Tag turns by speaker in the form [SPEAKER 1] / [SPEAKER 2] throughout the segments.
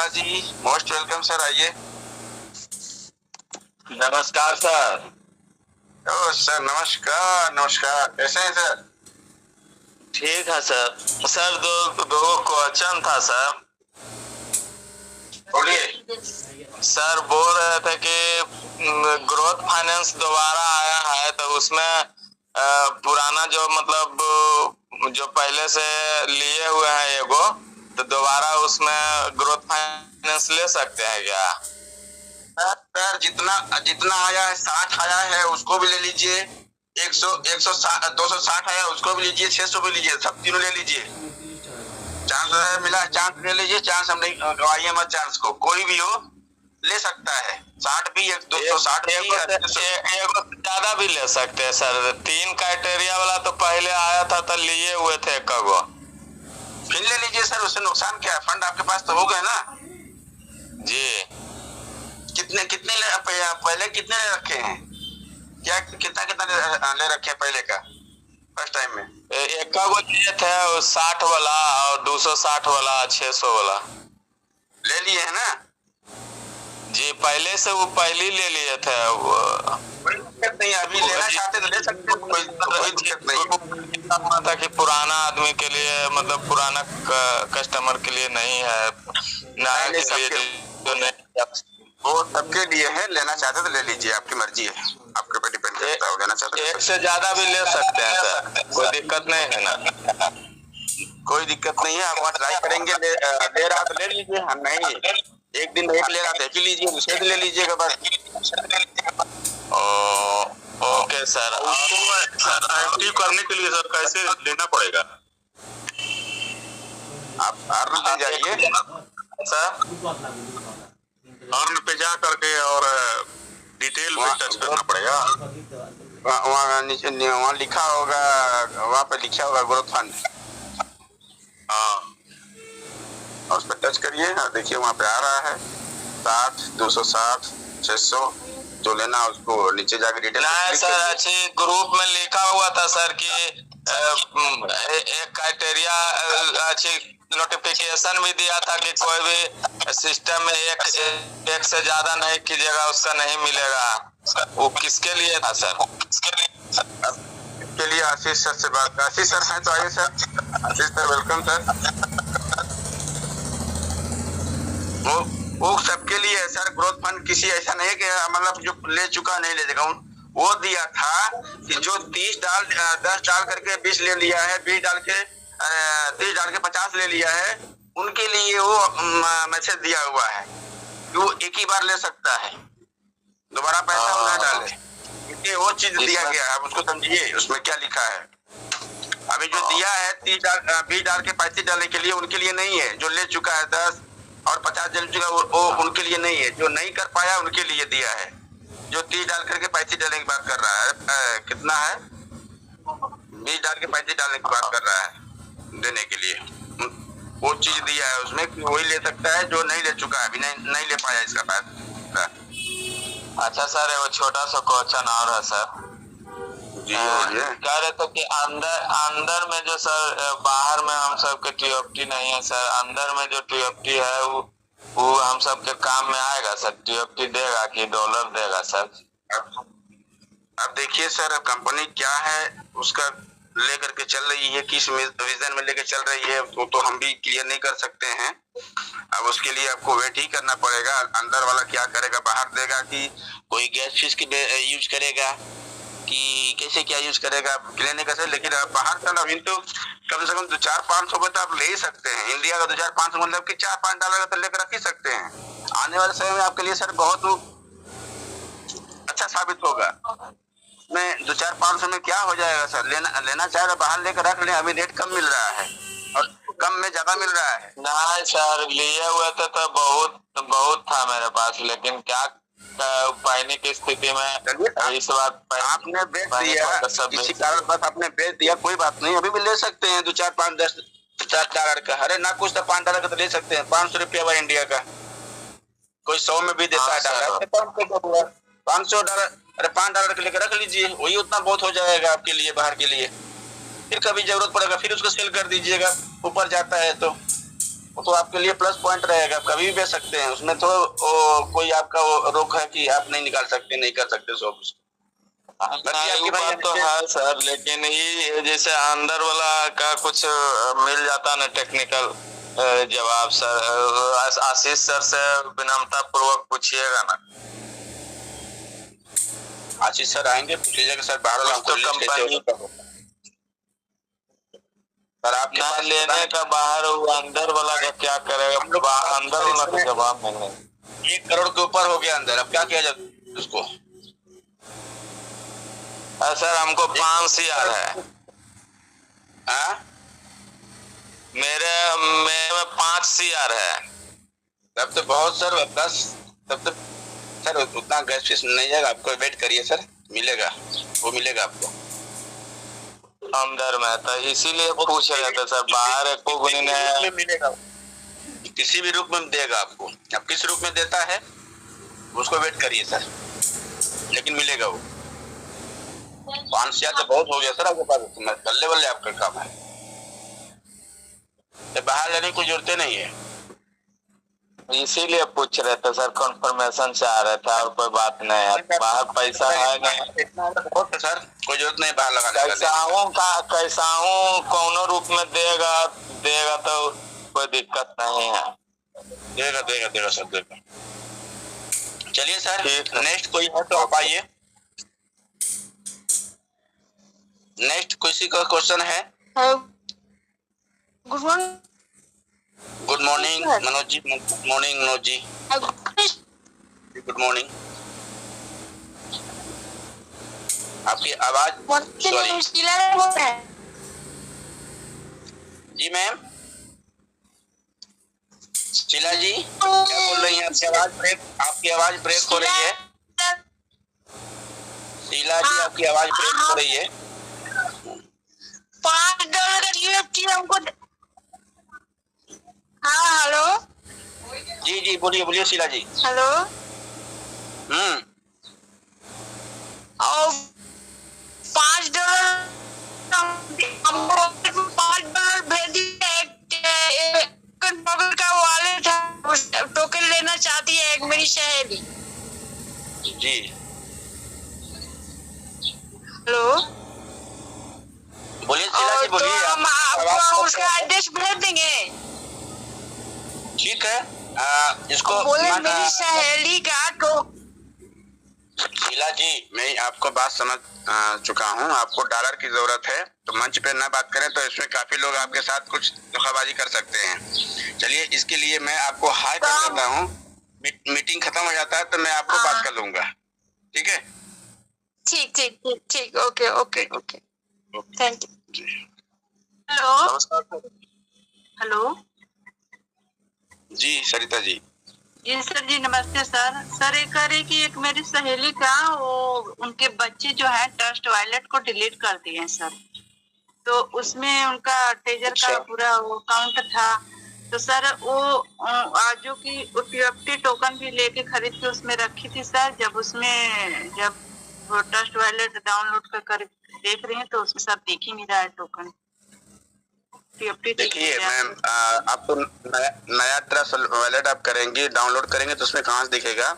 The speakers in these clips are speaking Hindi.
[SPEAKER 1] जी, मोस्ट वेलकम सर, आइए।
[SPEAKER 2] नमस्कार सर।
[SPEAKER 1] ओ सर, नमस्कार नमस्कार, कैसे हैं सर?
[SPEAKER 2] ठीक है सर। सर दो क्वेश्चन था सर।
[SPEAKER 1] बोलिए।
[SPEAKER 2] सर बोल रहे थे कि ग्रोथ फाइनेंस दोबारा आया है तो उसमें पुराना जो मतलब जो पहले से लिए हुए हैं एगो, तो दोबारा उसमें ग्रोथ फाइनेंस ले सकते हैं क्या?
[SPEAKER 1] सर जितना जितना आया है 60 आया है उसको भी ले लीजिए। 160 260 आया उसको भी लीजिए, 600 भी लीजिए, सब तीनों ले लीजिए। चांस मिला, चांस ले लीजिए, चांस हम नहीं गवाइए मत, चांस को कोई भी हो ले सकता है। 60 भी 260 भी
[SPEAKER 2] ज्यादा भी ले सकते हैं सर। 3 क्राइटेरिया वाला तो पहले आया था तो लिए हुए थे कगो।
[SPEAKER 1] फिर ले लीजिए सर, उससे नुकसान क्या है? फंड आपके पास तो हो गए ना
[SPEAKER 2] जी।
[SPEAKER 1] कितने कितने पहले कितने ले रखे हैं? क्या कितना कितना ले रखे हैं पहले का फर्स्ट टाइम में?
[SPEAKER 2] एक को लिए थे 60 वाला और 260 वाला 600 वाला
[SPEAKER 1] ले लिए है ना
[SPEAKER 2] जी। पहले से वो पहले ले लिए थे।
[SPEAKER 1] कोई दिक्कत नहीं, अभी लेना चाहते तो ले सकते हैं, कोई दिक्कत नहीं।
[SPEAKER 2] था कि पुराना आदमी के लिए मतलब पुराना कस्टमर के लिए नहीं है, नया के लिए जो नहीं।
[SPEAKER 1] वो सबके लिए है, लेना चाहते तो ले लीजिए, आपकी मर्जी है, आपके पे डिपेंड करता है, लेना चाहते
[SPEAKER 2] एक से ज्यादा भी ले सकते हैं सर, कोई दिक्कत नहीं है ना?
[SPEAKER 1] कोई दिक्कत नहीं है, आप ट्राई करेंगे। ले रहा तो ले लीजिए, हम नहीं एक दिन एक ले रहा तो एक ही लीजिए, दूसरे दिन ले लीजिएगा बस।
[SPEAKER 2] Okay sir.
[SPEAKER 3] एक्टिव करने के लिए सर कैसे लेना पड़ेगा?
[SPEAKER 1] आप अर्न ले जाइए
[SPEAKER 2] सर,
[SPEAKER 3] अर्न पे जा करके और डिटेल पे टच करना पड़ेगा।
[SPEAKER 1] वहाँ नीचे वहाँ लिखा होगा, वहाँ पे लिखा होगा ग्रोथ फंड।
[SPEAKER 3] हाँ,
[SPEAKER 1] और उस पर टच करिए, देखिए वहाँ पे आ रहा है 60 260 600, जो लेना उसको नीचे जाकर डिटेल।
[SPEAKER 2] नहीं सर, अच्छी ग्रुप में लिखा हुआ था सर कि एक क्राइटेरिया अच्छी नोटिफिकेशन भी दिया था कि कोई भी सिस्टम में एक से ज्यादा नहीं कीजिएगा, उसका नहीं मिलेगा। वो किसके लिए था सर?
[SPEAKER 1] इसके लिए आशीष सर से बात। आशीष सर हैं तो आइए सर। आशीष सर वेलकम सर। वो सबके लिए है सर, ग्रोथ फंड किसी ऐसा नहीं है कि मतलब जो ले चुका नहीं ले देगा। वो दिया था कि जो 10 डाल करके 20 ले लिया है, 20 डाल के 30 डाल के 50 ले लिया है, उनके लिए वो मैसेज दिया हुआ है कि वो एक ही बार ले सकता है, दोबारा पैसा ना डाले। क्योंकि वो चीज दिया गया है, आप उसको समझिए उसमें क्या लिखा है। अभी जो दिया है 20 डाल के 35 डालने के लिए, उनके लिए नहीं है। जो ले चुका है 10 और 50 जल चुका वो उनके लिए नहीं है। जो नहीं कर पाया उनके लिए दिया है। जो 30 डाल करके 35 डालने की बात कर रहा है, कितना है 20 डाल के 35 डालने की बात कर रहा है देने के लिए, वो चीज दिया है उसमें कि वही ले सकता है जो नहीं ले चुका है, अभी नहीं ले पाया इसका पैसा।
[SPEAKER 2] अच्छा सर, वो छोटा सा क्वेश्चन और है सर। कह रहे थे कि अंदर में जो सर, बाहर में हम सब के टीओएफटी नहीं है सर, अंदर में जो टीओएफटी है वो हम सब के काम में आएगा सर? टीओएफटी देगा कि डॉलर देगा सर?
[SPEAKER 1] अब देखिए सर, अब कंपनी क्या है उसका लेकर के चल रही है, किस विजन में लेकर चल रही है, वो तो हम भी क्लियर नहीं कर सकते हैं। अब उसके लिए आपको वेट ही करना पड़ेगा, अंदर वाला क्या करेगा, बाहर देगा कि कोई गैस फीस की यूज करेगा कि कैसे क्या यूज करेगा, क्लियर नहीं कर सकते। लेकिन बाहर का अभी तो कम से कम 4-500 में तो आप ले ही सकते हैं। इंडिया का 2500 मतलब कि $4-5 का तो लेकर रख ही सकते हैं। आने वाले समय में आपके लिए सर बहुत अच्छा साबित होगा। में 2-4-500 में क्या हो जाएगा सर? लेना चाहे तो बाहर लेकर रख लें, अभी रेट कम मिल रहा है और कम में ज्यादा मिल रहा है।
[SPEAKER 2] नहीं सर, लिए हुए थे तो बहुत था मेरे पास, लेकिन क्या पाने की स्थिति में इस बार
[SPEAKER 1] आपने बेच दिया, किसी कारण बस आपने बेच दिया, कोई बात नहीं, अभी भी ले सकते हैं 2-4-5-10 का। अरे ना कुछ तो $5 का तो ले सकते हैं। ₹500 हुआ इंडिया का, कोई 100 में भी देता है डॉलर, $500। अरे $5 के लेकर रख लीजिए, वही उतना बहुत हो जाएगा आपके लिए बाहर के लिए। फिर कभी जरूरत पड़ेगा फिर उसको सेल कर दीजिएगा, ऊपर जाता है तो वो तो आपके लिए प्लस पॉइंट रहेगा, आप कभी भी बेच सकते हैं, उसमें तो कोई आपका रोक है कि आप नहीं निकाल सकते, नहीं कर सकते सो कुछ।
[SPEAKER 2] वो बात तो है सर, लेकिन ये जैसे अंदर वाला का कुछ मिल जाता ना टेक्निकल जवाब सर, आशीष सर से विनम्रता पूर्वक पूछिएगा ना।
[SPEAKER 1] आशीष सर आएंगे, पूछिएगा सर बाहर वाला
[SPEAKER 2] तो कंपनी
[SPEAKER 1] सर आपके
[SPEAKER 2] ना
[SPEAKER 1] पास
[SPEAKER 2] लेने का, बाहर वो अंदर वाला का क्या करेगा, अंदर वाला का जवाब नहीं।
[SPEAKER 1] 1 करोड़ के ऊपर हो गया अंदर, अब क्या किया जाए उसको?
[SPEAKER 2] सर हमको 5 CR है। मेरे में 5 CR है।
[SPEAKER 1] तब तो बहुत सर, 10 तब तो सर उतना गैस फीस नहीं जाएगा, आपको वेट करिए सर, मिलेगा, वो मिलेगा आपको
[SPEAKER 2] अंदर में, तो इसीलिए पूछ रहे थे सर, बाहर को
[SPEAKER 1] में मिलेगा, किसी भी रूप में देगा आपको, अब किस रूप में देता है उसको वेट करिए सर, लेकिन मिलेगा वो। 5 CR तो बहुत हो गया सर आपके पास, बल्ले बल्ले आपका काम है, तो बाहर लेने की जरूरत नहीं है,
[SPEAKER 2] इसीलिए पूछ रहे थे सर, कंफर्मेशन से आ रहे थे और कोई बात नहीं है। बाहर पैसा है नहीं,
[SPEAKER 1] बहुत है सर, कोई जरूरत नहीं बाहर लगाने
[SPEAKER 2] का। कैसा हूँ कौनो रूप में देगा तो कोई दिक्कत नहीं है।
[SPEAKER 1] देगा सर, देगा। चलिए सर, नेक्स्ट कोई है तो आप आइए। नेक्स्ट किसी का क्वेश्चन है? Good morning Manoj ji, good morning Manoj ji, good morning. आपकी आवाज सॉरी जी मैम, शीला जी क्या बोल रही हैं? आपकी आवाज ब्रेक हो रही है। शीला जी आपकी आवाज ब्रेक हो रही है।
[SPEAKER 4] $5 का यूएफटी हमको। हाँ हेलो
[SPEAKER 1] जी बोलिए शीला जी।
[SPEAKER 4] हेलो और $5 हमको $5 भेज दिए, का वॉलेट है, टोकन लेना चाहती है एक मेरी सहेली
[SPEAKER 1] जी।
[SPEAKER 4] हेलो
[SPEAKER 1] बोलिए शीला जी, बोलिए।
[SPEAKER 4] हम आपको उसका एड्रेस भेज देंगे।
[SPEAKER 1] ठीक है, इसको
[SPEAKER 4] बोले मेरी सहेली का तो।
[SPEAKER 1] शीला जी मैं आपको बात समझ चुका हूँ, आपको डॉलर की जरूरत है तो मंच पे ना बात करें, तो इसमें काफी लोग आपके साथ कुछ धोखाबाजी कर सकते हैं। चलिए इसके लिए मैं आपको हाई कर देता हूँ, मीटिंग खत्म हो जाता है तो मैं आपको बात कर लूंगा, ठीक है?
[SPEAKER 4] ठीक, ओके थैंक यू। हेलो
[SPEAKER 1] जी सरिता जी।
[SPEAKER 4] जी सर जी नमस्ते सर। सर ये कह रही कि एक मेरी सहेली का वो उनके बच्चे जो है ट्रस्ट वॉलेट को डिलीट कर दिए हैं सर, तो उसमें उनका टेजर का पूरा वो अकाउंट था, तो सर वो आजू की उपयुक्ति टोकन भी लेके खरीद के उसमें रखी थी सर। जब वो ट्रस्ट वॉलेट डाउनलोड कर देख रही है तो उसमें सर दिख ही नहीं रहा है टोकन।
[SPEAKER 1] देखिए मैम, आप तो नया ट्रस्ट वॉलेट आप करेंगे, डाउनलोड करेंगे तो उसमें कहाँ से दिखेगा?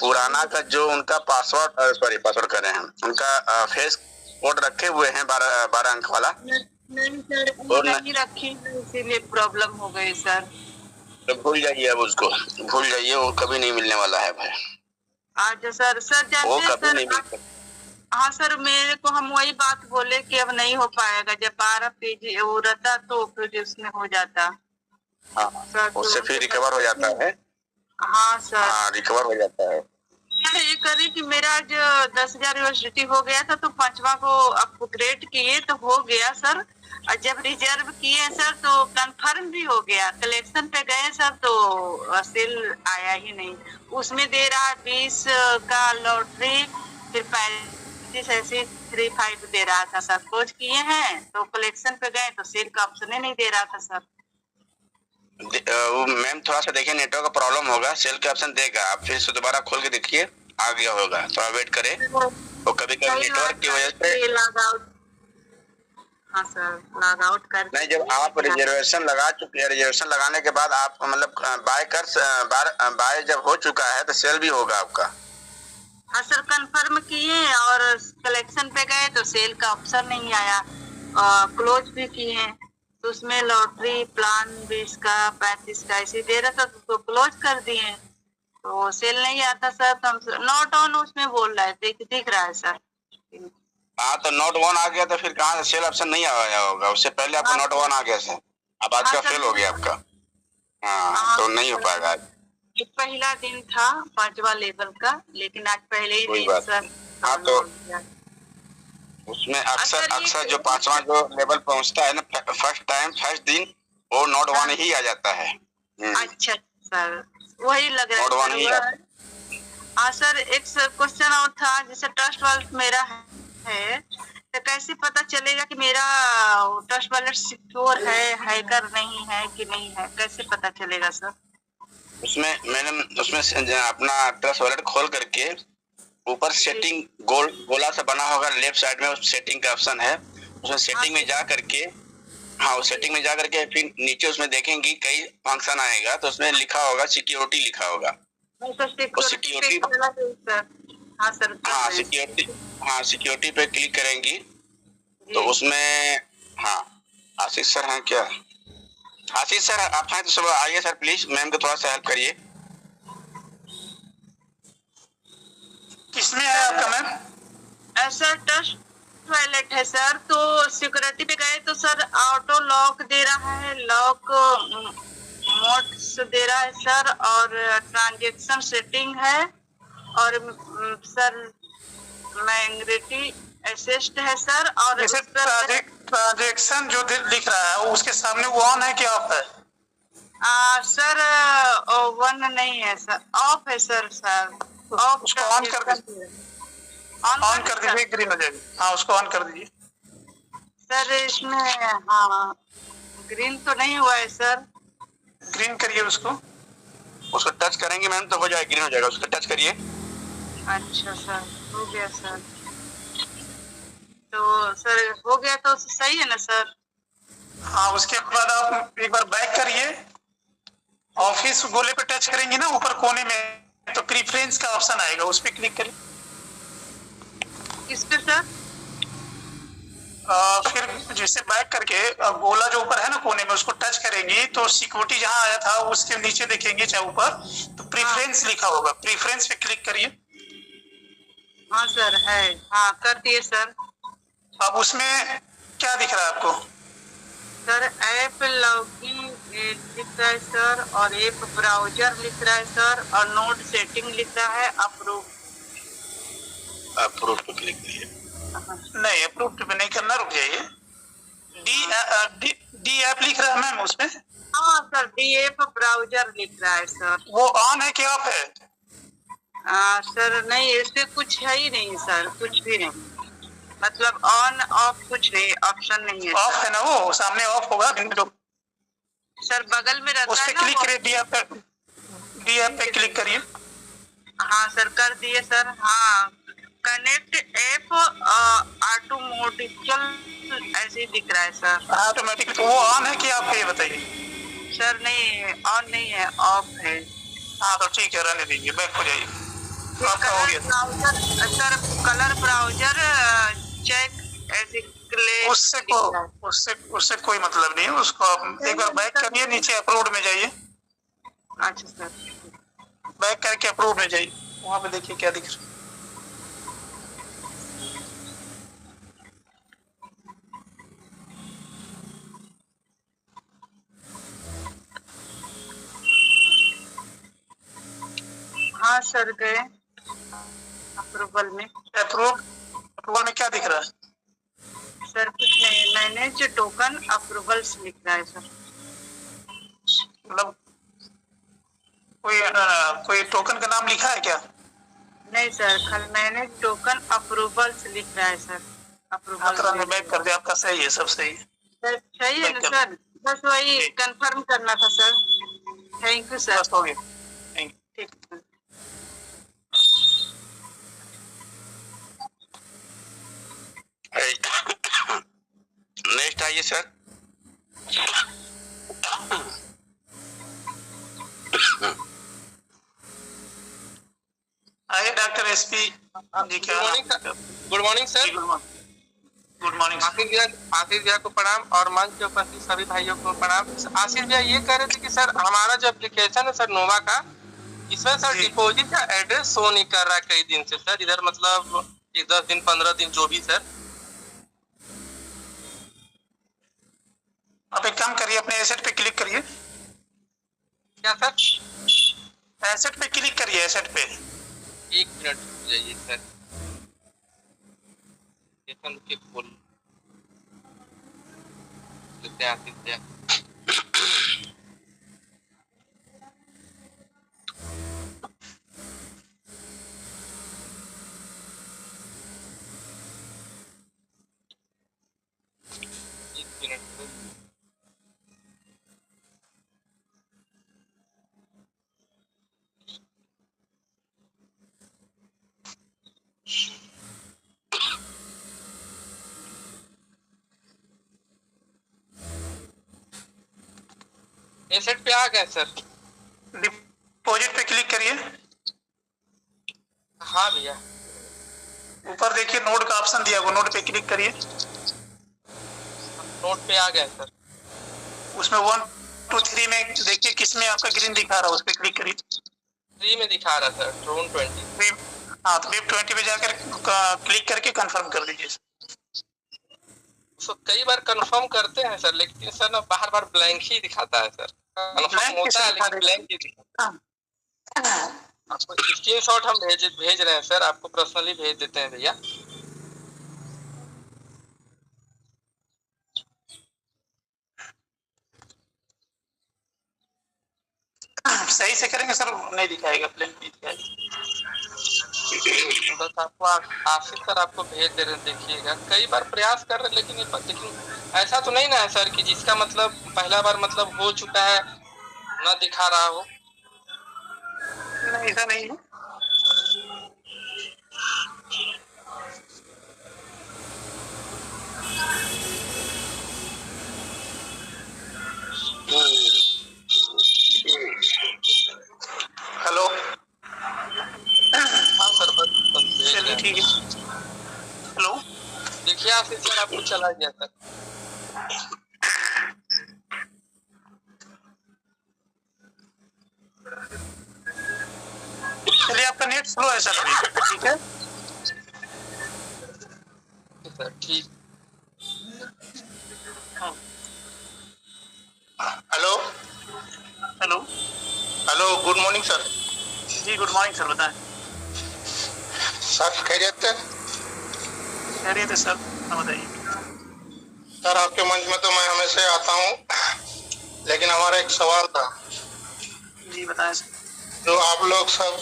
[SPEAKER 1] पुराना का जो उनका पासवर्ड कर रहे हैं, उनका फेस कोड रखे हुए हैं 12 अंक वाला।
[SPEAKER 4] नहीं सर वो नहीं रखी, इसीलिए प्रॉब्लम हो गई सर।
[SPEAKER 1] तो भूल जाइए, अब उसको भूल जाइए, वो कभी नहीं मिलने वाला है भाई।
[SPEAKER 4] अच्छा सर
[SPEAKER 1] वो कभी नहीं मिल सकता।
[SPEAKER 4] हाँ सर, मेरे को हम वही बात बोले कि अब नहीं हो पाएगा, जब 12 पेज वो रहता तो फिर उसमें हो जाता।
[SPEAKER 1] हाँ सर, उससे फिर रिकवर हो जाता है।
[SPEAKER 4] हाँ सर,
[SPEAKER 1] हाँ रिकवर हो जाता है।
[SPEAKER 4] ये करी कि मेरा जो 10,000 यूनिवर्सिटी हो गया था तो 5वां को अपग्रेड किए तो हो गया सर, और जब रिजर्व किए सर तो कंफर्म भी हो गया। कलेक्शन पे गए सर तो सेल आया ही नहीं, उसमें दे रहा 20 का लॉटरी, फिर 35 दे रहा था सर। खोज किए हैं तो कलेक्शन पे गए तो सेल का ऑप्शन नहीं दे रहा था सर।
[SPEAKER 1] मैम थोड़ा सा देखिए, नेटवर्क का प्रॉब्लम होगा, सेल के ऑप्शन देगा, आप फिर से दोबारा खोल के देखिए, आ गया होगा, थोड़ा वेट करें। तो कभी नेटवर्क की वजह से
[SPEAKER 4] हाँ सर, लॉग आउट कर
[SPEAKER 1] नहीं, जब आप रिजर्वेशन लगा चुके हैं, रिजर्वेशन लगाने के बाद आप मतलब बाय जब हो चुका है तो सेल भी होगा आपका।
[SPEAKER 4] हाँ सर, कंफर्म किए और कलेक्शन पे गए तो सेल का ऑप्शन नहीं आया। क्लोज भी किए तो उसमें लॉटरी प्लान 20 का 35 का ऐसे दे रहा था, तो क्लोज कर दिए। तो सेल नहीं आता सर, तो हम नॉट ऑन उसमें बोल रहे थे, दिख रहा है सर।
[SPEAKER 1] हाँ, तो नोट वन आ गया तो फिर कहाँ से सेल ऑप्शन नहीं आया होगा, उससे पहले आपको नोट वन आ गया सर। अब आज का फेल हो गया आपका। हाँ, तो नहीं हो पाएगा।
[SPEAKER 4] पहला दिन था 5वां लेवल का, लेकिन आज पहले ही दिन सर।
[SPEAKER 1] हाँ, तो उसमें अक्सर जो 5वां जो लेवल पहुंचता है ना, फर्स्ट दिन वो नोट वन ही आ जाता है।
[SPEAKER 4] अच्छा सर, वही लग रहा है।
[SPEAKER 1] नोट वन ही आता है।
[SPEAKER 4] हाँ सर, एक क्वेश्चन और था, जैसे ट्रस्ट वॉलेट मेरा है तो कैसे पता चलेगा कि मेरा ट्रस्ट वॉलेट सिक्योर है, हैकर नहीं है कि नहीं है, कैसे पता चलेगा सर?
[SPEAKER 1] उसमें मैंने अपना ट्रस्ट वॉलेट खोल करके ऊपर सेटिंग गोला से बना होगा, लेफ्ट साइड में उस सेटिंग का ऑप्शन है, उसमें सेटिंग में जा करके, हाँ उस सेटिंग में जा करके फिर नीचे उसमें देखेंगी कई फंक्शन आएगा, तो उसमें लिखा होगा सिक्योरिटी लिखा होगा। सिक्योरिटी सिक्योरिटी पे क्लिक करेंगी तो उसमें, हाँ आशीष सर हैं क्या? आशीष सर आप हैं तो सब आइए सर, प्लीज मैम को थोड़ा सा हेल्प करिए।
[SPEAKER 5] किसमें है आपका मैम?
[SPEAKER 4] सर ट्रस्ट वॉलेट है सर, तो सिक्योरिटी पे गए तो सर ऑटो लॉक दे रहा है, लॉक मोड्स दे रहा है सर, और ट्रांजैक्शन सेटिंग है, और सर मैग्नेटिक असिस्ट है सर, और
[SPEAKER 5] ट्रांजैक्शन जो लिख रहा है उसके सामने वो ऑन है कि ऑफ है?
[SPEAKER 4] सर वन नहीं है सर, ऑफ है सर। ऑफ,
[SPEAKER 5] उसको ऑन कर दीजिए, ऑन कर दीजिए, ग्रीन हो जाएगी। हाँ उसको ऑन कर दीजिए
[SPEAKER 4] सर। इसमें हाँ ग्रीन तो नहीं हुआ है सर।
[SPEAKER 5] ग्रीन करिए उसको
[SPEAKER 1] टच करेंगे मैम तो हो जाएगा, ग्रीन हो जाएगा, उसको टच करिए।
[SPEAKER 4] अच्छा सर, हो गया सर। तो सर हो गया तो सही है ना सर?
[SPEAKER 5] हाँ, उसके बाद आप एक बार बैक करिए, ऑफिस गोले पे टच करेंगे ना ऊपर कोने में, तो प्रीफरेंस का ऑप्शन आएगा, उस पर क्लिक करिए।
[SPEAKER 4] किस पे सर?
[SPEAKER 5] फिर जैसे बैक करके गोला जो ऊपर है ना कोने में उसको टच करेंगी तो सिक्योरिटी जहां आया था उसके नीचे देखेंगे चाहे ऊपर, तो प्रीफरेंस लिखा होगा, प्रीफरेंस पे क्लिक करिए।
[SPEAKER 4] हाँ सर है, हाँ कर दिए सर।
[SPEAKER 5] अब उसमें क्या दिख रहा है आपको?
[SPEAKER 4] सर ऐप लॉगिन लिख रहा है सर, और ऐप ब्राउजर लिख रहा है सर, और नोट सेटिंग लिख रहा है, अप्रूव
[SPEAKER 1] पे क्लिक कीजिए।
[SPEAKER 5] नहीं, अप्रूव पे नहीं करना, रुक जाइए। डी ऐप लिख रहा है मैम उसमें?
[SPEAKER 4] हाँ सर, डी ऐप ब्राउजर लिख रहा है सर।
[SPEAKER 5] वो ऑन है कि ऑफ है?
[SPEAKER 4] सर नहीं, इसमें कुछ है ही नहीं सर, कुछ भी नहीं, मतलब ऑन ऑफ कुछ नहीं, ऑप्शन नहीं है।
[SPEAKER 5] ऑफ है ना, वो सामने ऑफ होगा जो
[SPEAKER 4] सर बगल में रहता
[SPEAKER 5] उस पे
[SPEAKER 4] है ना,
[SPEAKER 5] क्लिक करिए, डी ऐप पे क्लिक करिए।
[SPEAKER 4] हाँ सर कर दिए सर। हाँ, कनेक्ट ऐप ऑटोमेटिकल ऐसे ही दिख रहा है सर।
[SPEAKER 5] ऑटोमेटिक, तो वो ऑन है कि ऑफ है ये बताइए।
[SPEAKER 4] सर नहीं, ऑन नहीं है, ऑफ है।
[SPEAKER 5] हाँ तो ठीक है, रहने दीजिए, बैक हो जाइए, आपका हो गया।
[SPEAKER 4] सर कलर ब्राउजर चेक ऐसे
[SPEAKER 5] उससे कोई मतलब नहीं है, उसको आप एक बार बैक करिए, नीचे अप्रूव्ड में जाइए।
[SPEAKER 4] अच्छा सर,
[SPEAKER 5] बैक करके अप्रूव्ड में जाइए, वहां पे देखिए क्या दिख रहा है।
[SPEAKER 4] हाँ सर गए अप्रूवल में।
[SPEAKER 5] अप्रूवल में क्या दिख रहा है?
[SPEAKER 4] सर कुछ नहीं, मैनेज टोकन अप्रूवल्स लिख रहा है सर।
[SPEAKER 5] मतलब कोई टोकन का नाम लिखा है क्या?
[SPEAKER 4] नहीं सर, खाली मैनेज टोकन अप्रूवल्स लिख रहा है सर।
[SPEAKER 5] अप्रूवल बैक कर दे, आपका सही है, सब सही है
[SPEAKER 4] सर। सही है ना सर, बस वही कंफर्म करना था सर। Thank you sir.
[SPEAKER 5] बस हो गया,
[SPEAKER 4] ठीक है।
[SPEAKER 1] नहीं आइए सर।
[SPEAKER 5] आइए डॉक्टर एसपी जी, क्या
[SPEAKER 6] good morning sir.
[SPEAKER 5] Good morning.
[SPEAKER 6] Ashish भैया को प्रणाम और मंच पे उपस्थित सभी भाइयों को प्रणाम। आशीष भैया ये कह रहे थे कि सर हमारा जो एप्लीकेशन है सर नोवा का, इसमें सर डिपॉजिट का एड्रेस शो नहीं कर रहा है कई दिन से सर, इधर मतलब 10 दिन 15 दिन जो भी सर।
[SPEAKER 5] आप एक काम करिए, अपने एसेट पे क्लिक करिए।
[SPEAKER 6] क्या सर?
[SPEAKER 5] एसेट पे क्लिक करिए, एसेट पे।
[SPEAKER 6] 1 मिनट जाइए सर, खोल लेते हैं आशीष भैया। एसेट पे आ गए सर।
[SPEAKER 5] डिपॉजिट पे क्लिक करिए।
[SPEAKER 6] हाँ भैया,
[SPEAKER 5] ऊपर देखिए नोट का ऑप्शन दिया, वो नोट पे क्लिक करिए।
[SPEAKER 6] नोट पे आ गए सर।
[SPEAKER 5] उसमें 1 2 3 में देखिए किसमें आपका ग्रीन दिखा रहा है, उस पे क्लिक करिए।
[SPEAKER 6] 3 में दिखा रहा सर, ड्रोन 20।
[SPEAKER 5] हाँ, तो वेब 20 पे जाकर क्लिक करके कंफर्म कर दीजिए।
[SPEAKER 6] तो कई बार कंफर्म करते हैं सर, लेकिन सर ना बार बार ब्लैंक ही दिखाता है सर। कंफर्म होता है लेकिन ब्लैंक ही दिखाता है। आपको स्क्रीनशॉट हम भेज रहे हैं सर, आपको पर्सनली भेज देते हैं भैया।
[SPEAKER 5] सही से करेंगे सर, नहीं दिखाएगा, ब्लैंक नहीं दिखाएगा।
[SPEAKER 6] बस आपको आशीष सर आपको भेज दे रहे हैं, देखिएगा। कई बार प्रयास कर रहे हैं लेकिन ऐसा तो नहीं ना है सर कि जिसका मतलब पहला बार मतलब हो चुका है ना दिखा रहा हो।
[SPEAKER 5] नहीं, ऐसा नहीं है। हेलो।
[SPEAKER 6] हाँ सर, बस
[SPEAKER 5] चलिए ठीक है। हेलो,
[SPEAKER 6] देखिए आशीष सर आपको चला गया सर।
[SPEAKER 5] चलिए आपका नेट स्लो है सर, ठीक है
[SPEAKER 6] सर। ठीक।
[SPEAKER 3] Hello
[SPEAKER 5] hello.
[SPEAKER 3] Hello, good morning sir.
[SPEAKER 5] जी गुड मॉर्निंग सर, बताएं।
[SPEAKER 3] सर खैरियत है?
[SPEAKER 5] खैरियत है सर, बताइए।
[SPEAKER 3] सर आपके मंच में तो मैं हमेशा आता हूँ, लेकिन हमारा एक सवाल था।
[SPEAKER 5] जी बताएं सर।
[SPEAKER 3] जो आप लोग सब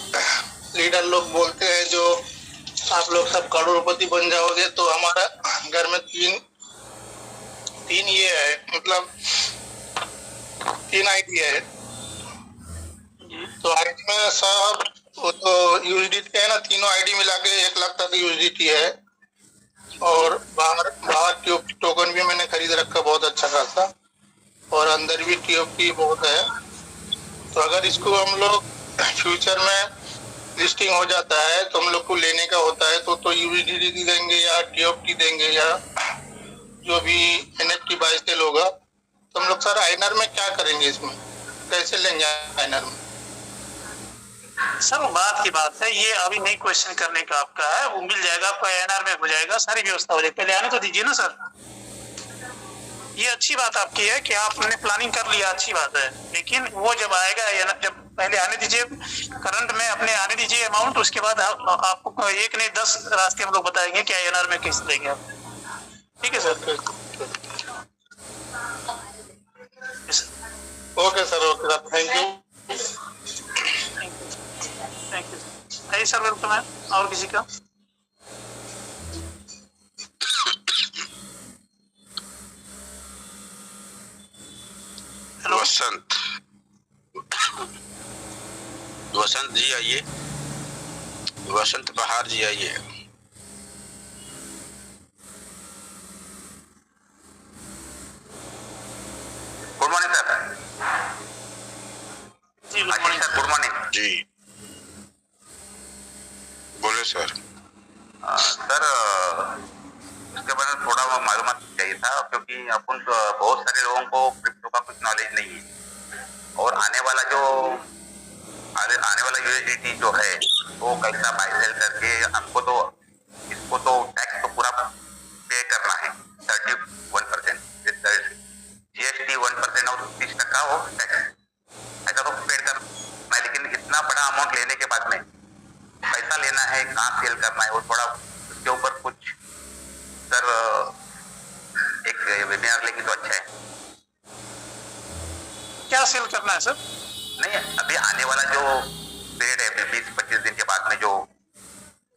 [SPEAKER 3] लीडर लोग बोलते हैं, जो आप लोग सब करोड़पति बन जाओगे, तो हमारा घर में तीन ये है, मतलब 3 आईडी है। तो आईडी में सब वो तो यूएसडीटी है ना, तीनों आईडी मिला के 1 लाख तक यूएसडीटी है। और बाहर टोकन भी मैंने खरीद रखा बहुत अच्छा खासा, और अंदर भी टीओपी बहुत है। तो अगर इसको हम लोग फ्यूचर में लिस्टिंग हो जाता है तो हम लोग को लेने का होता है, तो यूएसडीटी देंगे या टीओपी देंगे या जो भी एनएफटी बाय सेल होगा, तो हम लोग सर आईएनआर में क्या करेंगे, इसमें कैसे लेंगे आईएनआर में?
[SPEAKER 5] सर वो बात की बात है, ये अभी नहीं क्वेश्चन करने का आपका है, वो मिल जाएगा आपको, आईएनआर में हो जाएगा, सारी व्यवस्था हो जाएगी। पहले आने तो दीजिए ना सर। ये अच्छी बात आपकी है कि आपने प्लानिंग कर लिया, अच्छी बात है, लेकिन वो जब आएगा, जब पहले आने दीजिए, करंट में अपने आने दीजिए अमाउंट, उसके बाद आपको 1 नहीं 10 रास्ते हम लोग बताएंगे कि आईएनआर में किस देंगे आप। ठीक है sir?
[SPEAKER 3] Okay sir, okay sir, thank you.
[SPEAKER 5] Thank you sir. Sir welcome है, और किसी का? हेलो।
[SPEAKER 1] वसंत जी आइए, वसंत बहार जी आइए। सर, गुड मॉर्निंग
[SPEAKER 7] जी। बोले सर।
[SPEAKER 1] सर इसके बारे में थोड़ा मालूमात चाहिए था, क्योंकि अपन बहुत सारे लोगों को क्रिप्टो का कुछ नॉलेज नहीं है, और आने वाला यूएसडीटी जो है वो कैसा बाय सेल करके हमको तो इसको तो टैक्स तो पूरा पे करना है 31%, जीएसटी 1% और 30% वो टैक्स ऐसा तो पे करना है। लेकिन इतना बड़ा अमाउंट लेने के बाद में पैसा लेना है, कहाँ सेल करना है, वो थोड़ा उसके ऊपर कुछ सर एक वेबिनार लेंगे तो अच्छा है।
[SPEAKER 5] क्या सेल करना है सर?
[SPEAKER 1] नहीं, अभी आने वाला जो पीरियड है 20-25 दिन के बाद में जो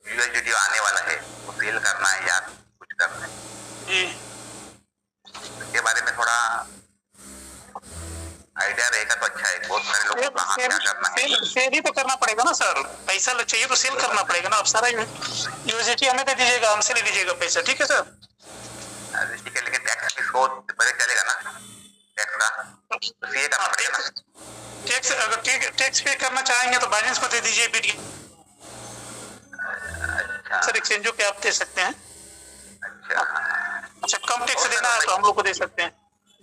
[SPEAKER 1] यूएसडीटी आने वाला है वो सेल करना है या कुछ करना है
[SPEAKER 5] जी,
[SPEAKER 1] इसके बारे में थोड़ा आइडिया रहेगा तो अच्छा है। बहुत सारे लोगों को कहाँ क्या करना है।
[SPEAKER 5] सेल ही तो करना पड़ेगा ना सर, पैसा चाहिए तो सेल करना पड़ेगा ना। अब सारा यूएसडीटी हमें दे दीजिएगा, हमसे ले लीजिएगा पैसा, ठीक है सर?
[SPEAKER 1] ठीक है, लेकिन टैक्स किसको पहले चलेगा ना, टैक्स का तो ये करना पड़ेगा ना।
[SPEAKER 5] टैक्स अगर टैक्स पे करना चाहेंगे तो बाइनेंस को दे दीजिए बीटी।
[SPEAKER 1] अच्छा
[SPEAKER 5] सर एक्सचेंजों पे आप दे सकते हैं। अच्छा, कम टैक्स देना है तो हम लोग को दे सकते हैं,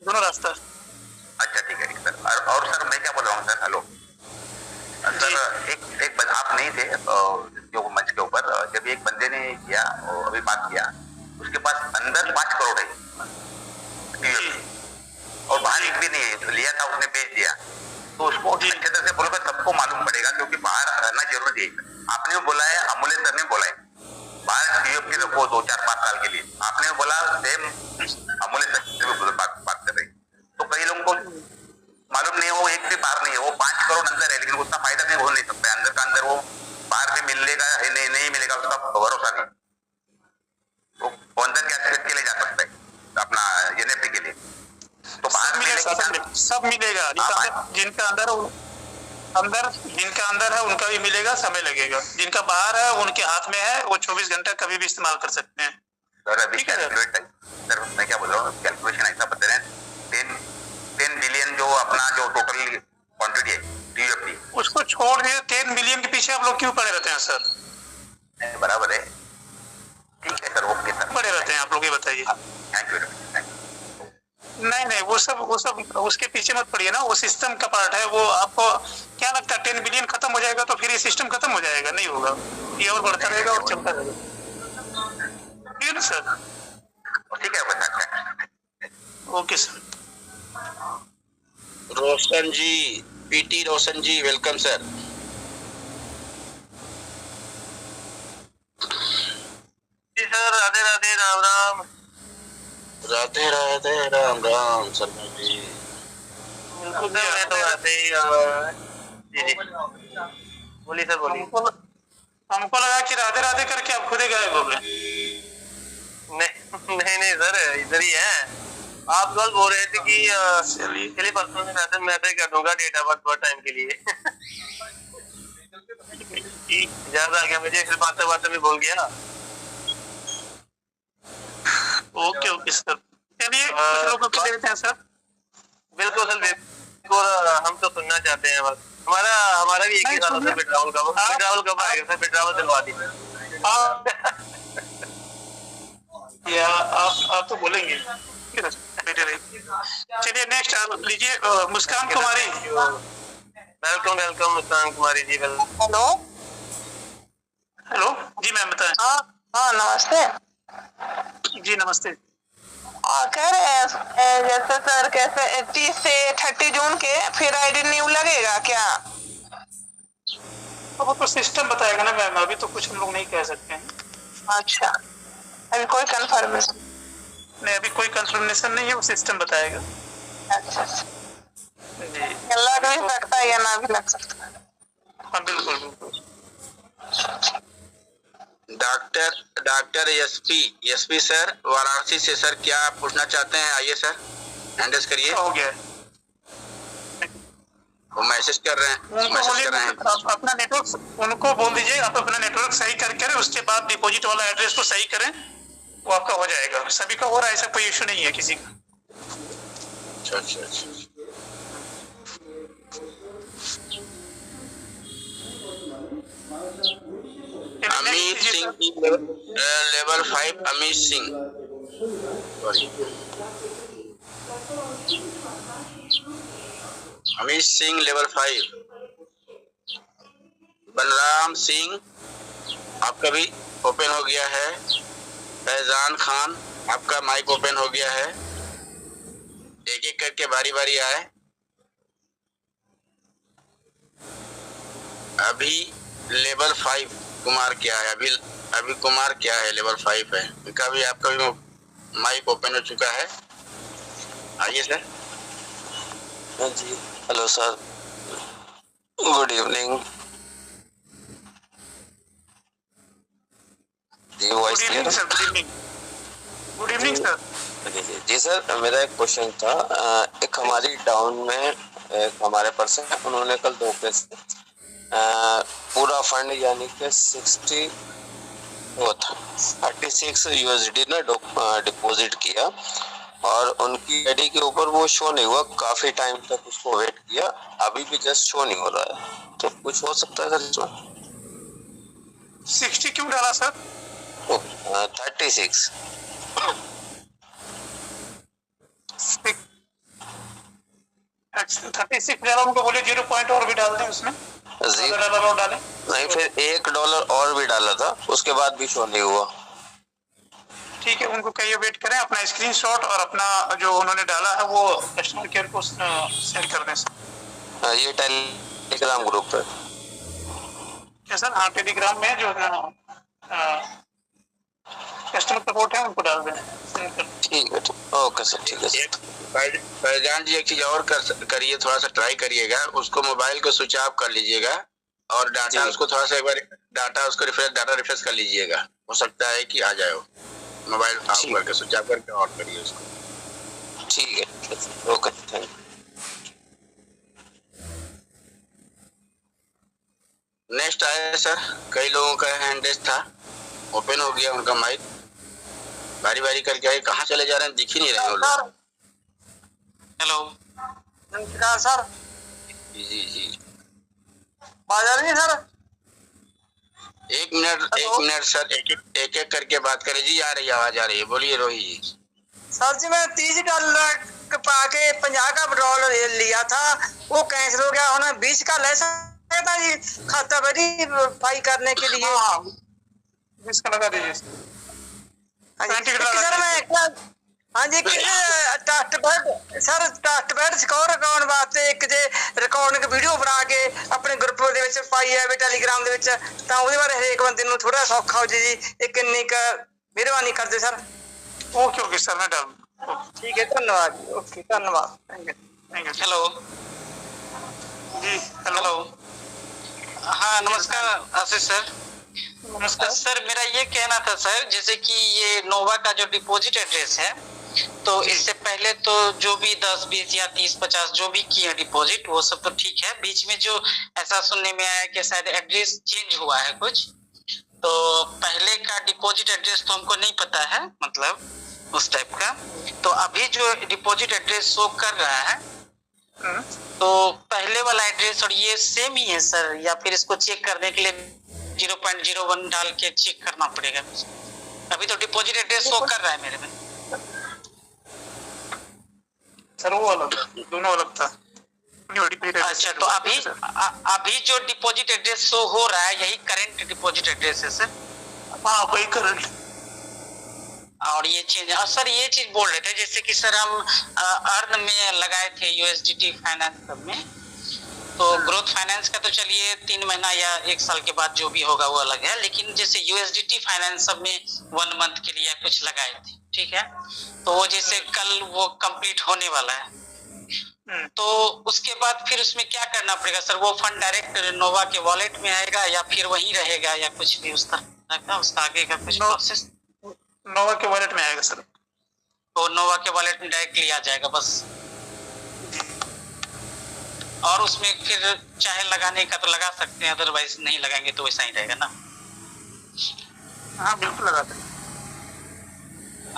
[SPEAKER 5] दोनों रास्ता।
[SPEAKER 1] अच्छा ठीक है सर। और सर मैं क्या बोल रहा हूँ सर, हेलो सर, एक आप नहीं थे जो मंच के ऊपर, जब एक बंदे ने किया अभी बात किया, उसके पास अंदर 5 करोड़ है और बाहर एक भी नहीं है, तो लिया था उसने बेच दिया, तो उसको अच्छे तरह से बोलोगे सबको मालूम पड़ेगा, क्योंकि बाहर रहना जरूरी है। आपने भी बोला है, अमूल्य सर ने बोला है बाहर टीएफटी रखो 2-4-5 साल के लिए, आपने बोला सेम अमूल्य सर भी बात कर रहे हैं। तो कई लोगों को मालूम नहीं है, वो एक भी बाहर नहीं है, वो 5 करोड़ अंदर है, लेकिन उतना फायदा नहीं हो नहीं सकता। अंदर का अंदर वो बाहर भी मिलेगा नहीं मिलेगा उसका भरोसा नहीं, वो अंदर के एस्पेक्ट के लिए जा सकता है अपना एनएफटी के लिए। तो बाहर मिलेगा,
[SPEAKER 5] सब मिलेगा, जिनका अंदर है उनका भी मिलेगा, समय लगेगा। जिनका बाहर है उनके हाथ में है, वो 24 घंटा कभी भी इस्तेमाल कर सकते हैं।
[SPEAKER 1] सर अभी सर मैं क्या बोल रहा हूँ, कैलकुलेशन ऐसा बता रहे हैं 10 बिलियन जो अपना जो टोटल क्वांटिटी है टीएफटी,
[SPEAKER 5] उसको छोड़ दिए 10 बिलियन के पीछे आप लोग क्यों पड़े रहते हैं सर?
[SPEAKER 1] बराबर है, ठीक है सर, ओके सर।
[SPEAKER 5] पड़े रहते हैं आप लोग, ये बताइए।
[SPEAKER 1] Thank you.
[SPEAKER 5] नहीं, वो सब उसके पीछे मत पड़िए ना, वो सिस्टम का पार्ट है। वो आपको क्या लगता है 10 बिलियन खत्म हो जाएगा तो फिर ये सिस्टम खत्म हो जाएगा? नहीं होगा, ये और बढ़ता रहेगा और चलता रहेगा, ठीक है ना सर?
[SPEAKER 1] ठीक है बता।
[SPEAKER 5] Okay sir.
[SPEAKER 7] Roshan ji, PT Roshan ji, welcome sir.
[SPEAKER 1] जी सर, राधे राधे, राम राम।
[SPEAKER 7] राधे राधे, राम राम शर्मा जी।
[SPEAKER 1] बिल्कुल सर, मैं तो ऐसे ही जी बोलिए सर, बोलिए।
[SPEAKER 5] हमको लगा कि राधे राधे करके आप खुद ही गायब हो गए।
[SPEAKER 1] नहीं सर, इधर ही है। आप कल बोल रहे थे कि चलिए परसों में मैसेज कर दूंगा डेट ऑफ बर्थ थोड़ा टाइम के लिए। ज्यादा आ गया मुझे, फिर बातें में बोल गया।
[SPEAKER 5] ओके सर, चलिए कुछ लोगों को देते हैं सर।
[SPEAKER 1] बिल्कुल सर, बिल्कुल, हम तो सुनना चाहते हैं बस। हमारा भी एक ही साल होता है पेट्रोल कब आएगा सर? पेट्रोल दिलवा दी
[SPEAKER 5] या आप तो बोलेंगे। चलिए नेक्स्ट आप लीजिए, मुस्कान कुमारी।
[SPEAKER 1] वेलकम मुस्कान कुमारी जी।
[SPEAKER 5] हेलो जी मैम, बताएं।
[SPEAKER 8] हाँ नमस्ते
[SPEAKER 5] जी नमस्ते।
[SPEAKER 8] कह रहे हैं जैसे सर कैसे 30 से 30 जून के फिर आईडी न्यू लगेगा क्या?
[SPEAKER 5] तो वो तो सिस्टम बताएगा ना मैम, अभी तो कुछ हम लोग नहीं कह सकते हैं।
[SPEAKER 8] अच्छा, अभी कोई कंफर्मेशन
[SPEAKER 5] नहीं, अभी कोई कंफर्मेशन नहीं है, वो सिस्टम बताएगा।
[SPEAKER 8] अच्छा
[SPEAKER 5] जी,
[SPEAKER 8] लग भी सकता है या ना भी लग सकता है।
[SPEAKER 5] हाँ बिल्कुल।
[SPEAKER 7] डॉक्टर एसपी सर वाराणसी से सर, क्या आप पूछना चाहते हैं? आइए सर, हैंडल्स करिए।
[SPEAKER 5] हो गया,
[SPEAKER 7] वो मैसेज कर रहे हैं।
[SPEAKER 5] आप अपना नेटवर्क उनको बोल दीजिए, आप अपना नेटवर्क सही करके उसके बाद डिपॉजिट वाला एड्रेस को सही करें, वो आपका हो जाएगा। सभी का हो रहा है, ऐसा कोई इश्यू नहीं है किसी का।
[SPEAKER 7] अच्छा।
[SPEAKER 1] अमित सिंह की level 5 Amit Singh, sorry Amit Singh level 5। Balram Singh आपका भी ओपन हो गया है। फैजान खान आपका माइक ओपन हो गया है। एक एक करके बारी बारी आए। अभी लेवल 5 कुमार क्या है, अभी कुमार क्या है, लेवल 5 है इनका भी। आपका भी माइक ओपन हो चुका है। आइए सर।
[SPEAKER 9] हाँ जी, हेलो सर, गुड इवनिंग जी। वॉइस क्लियर है?
[SPEAKER 5] Good evening sir.
[SPEAKER 9] जी सर, मेरा एक क्वेश्चन था। एक हमारी डाउन में एक हमारे पर्सन है, उन्होंने कल 2 केस पूरा फंड यानी कि 36 USD ना डिपॉजिट किया और उनकी आईडी के ऊपर वो शो नहीं हुआ। काफी टाइम तक उसको वेट किया, अभी भी जस्ट शो नहीं हो रहा है। तो कुछ हो सकता है सर इसमें?
[SPEAKER 5] 60 क्यों डाला सर?
[SPEAKER 9] 36
[SPEAKER 5] 36 डाला, उनको बोले 0 पॉइंट और भी डाल दें उसमें, $1 और डालें।
[SPEAKER 9] नहीं, फिर $1 और भी डाला था, उसके बाद भी शो नहीं हुआ।
[SPEAKER 5] ठीक है, उनको कहिए वेट करें, अपना स्क्रीनशॉट और अपना जो उन्होंने डाला है वो कस्टमर केयर को सेंड कर दें सर।
[SPEAKER 9] ये टेलीग्राम ग्रुप पे
[SPEAKER 5] क्या सर? हाँ, टेलीग्राम में जो कस्टमर सपोर्ट है उनको डाल दें।
[SPEAKER 9] ठीक है, ओके सर, ठीक है सर।
[SPEAKER 1] फैजान जी एक चीज और करिए, थोड़ा सा ट्राई करिएगा, उसको मोबाइल को स्विच ऑफ कर लीजिएगा और डाटा उसको थोड़ा सा एक बार डाटा रिफ्रेश कर लीजिएगा। हो सकता है कि आ जाए वो। मोबाइल ऑफ करके स्विच ऑफ करके ऑन करिए उसको।
[SPEAKER 9] ठीक है, ओके, थैंक यू।
[SPEAKER 1] नेक्स्ट आया सर, कई लोगों का हैंड रेस था, ओपन हो गया उनका माइक। बारी बारी करके आए। कहाँ चले जा रहे हैं, दिख ही नहीं रहे लोग।
[SPEAKER 5] हेलो नमस्कार सर।
[SPEAKER 1] जी
[SPEAKER 5] बाजार में सर।
[SPEAKER 1] एक मिनट सर, एक एक करके बात करें जी। आ रही है, आवाज आ रही है, बोलिए रोही जी।
[SPEAKER 5] सर जी मैं $30 पाके 50 का पेट्रोल लिया था, वो कैंसिल हो गया। उन्होंने 20 का ले सकता था जी खाता वेरीफाई करने के लिए। 20 का लगा दीजिए सर। मैं हाँ जी ਟਰਸਟਬੈਡ ਸਕੋਰ ਅਕਾਊਂਟ ਵਾਸਤੇ ਇੱਕ ਜੇ ਰਿਕਾਰਡਿੰਗ ਵੀਡੀਓ ਬਣਾ ਕੇ ਆਪਣੇ ਗਰੁੱਪ ਦੇ ਵਿੱਚ ਪਾਈ ਹੈ ਟੈਲੀਗ੍ਰਾਮ ਦੇ ਵਿੱਚ, ਤਾਂ ਉਹਦੇ ਬਾਰੇ ਹਰੇਕ ਬੰਦੇ ਨੂੰ ਥੋੜਾ ਸੌਖਾ ਹੋ ਜੇ ਜੀ। ਇਹ ਕਿੰਨੀ ਕ ਮਿਹਰਬਾਨੀ ਕਰਦੇ ਸਰ। ਓਕੇ ਸਰ, ਮੈਂ ਡਨ। ਠੀਕ ਹੈ, ਧੰਨਵਾਦ ਜੀ। ਓਕੇ, ਧੰਨਵਾਦ, थैंक यू।
[SPEAKER 10] हेलो
[SPEAKER 5] जी हेलो।
[SPEAKER 10] हाँ नमस्कार आशीष सर।
[SPEAKER 5] नमस्कार
[SPEAKER 10] सर, मेरा ये कहना था सर, जैसे कि ये नोवा का जो डिपॉजिट एड्रेस है, तो इससे पहले तो जो भी 10, 20 या 30, 50 जो भी किए डिपॉजिट वो सब तो ठीक है। बीच में जो ऐसा सुनने में आया कि शायद एड्रेस चेंज हुआ है कुछ, तो पहले का डिपॉजिट एड्रेस तो हमको नहीं पता है, मतलब उस टाइप का। तो अभी जो डिपॉजिट एड्रेस शो कर रहा है, तो पहले वाला एड्रेस और ये सेम ही है सर, या फिर इसको चेक करने के लिए 0.01 डाल के चेक करना पड़ेगा? अभी तो डिपॉजिट एड्रेस शो कर रहा है मेरे में
[SPEAKER 5] सर। वो अलग, दोनों अलग था।
[SPEAKER 10] अच्छा, तो अभी जो डिपॉजिट एड्रेस शो हो रहा है यही करंट डिपॉजिट एड्रेस है सर?
[SPEAKER 5] हाँ, वही करंट।
[SPEAKER 10] और ये चीज, और सर ये चीज बोल रहे थे जैसे कि सर हम अर्न में लगाए थे USDT फाइनेंस सब में, तो ग्रोथ फाइनेंस का तो चलिए 3 महीना या 1 साल के बाद जो भी होगा वो अलग है, लेकिन जैसे USDT फाइनेंस सब में 1 मंथ के लिए कुछ लगाए थे, ठीक है? तो वो जैसे कल वो कंप्लीट होने वाला है, तो उसके बाद फिर उसमें क्या करना पड़ेगा सर? वो फंड डायरेक्ट नोवा के वॉलेट में आएगा या फिर वहीं रहेगा, या कुछ भी उस तरह का उसका आगे का कुछ प्रोसेस?
[SPEAKER 5] नोवा के वॉलेट में आएगा सर।
[SPEAKER 10] तो नोवा के वॉलेट में डायरेक्टली आ जाएगा बस, और उसमें फिर चाहे लगाने का तो लगा सकते हैं, अदरवाइज नहीं लगाएंगे तो वैसा ही रहेगा ना?
[SPEAKER 5] हाँ बिल्कुल लगाते हैं।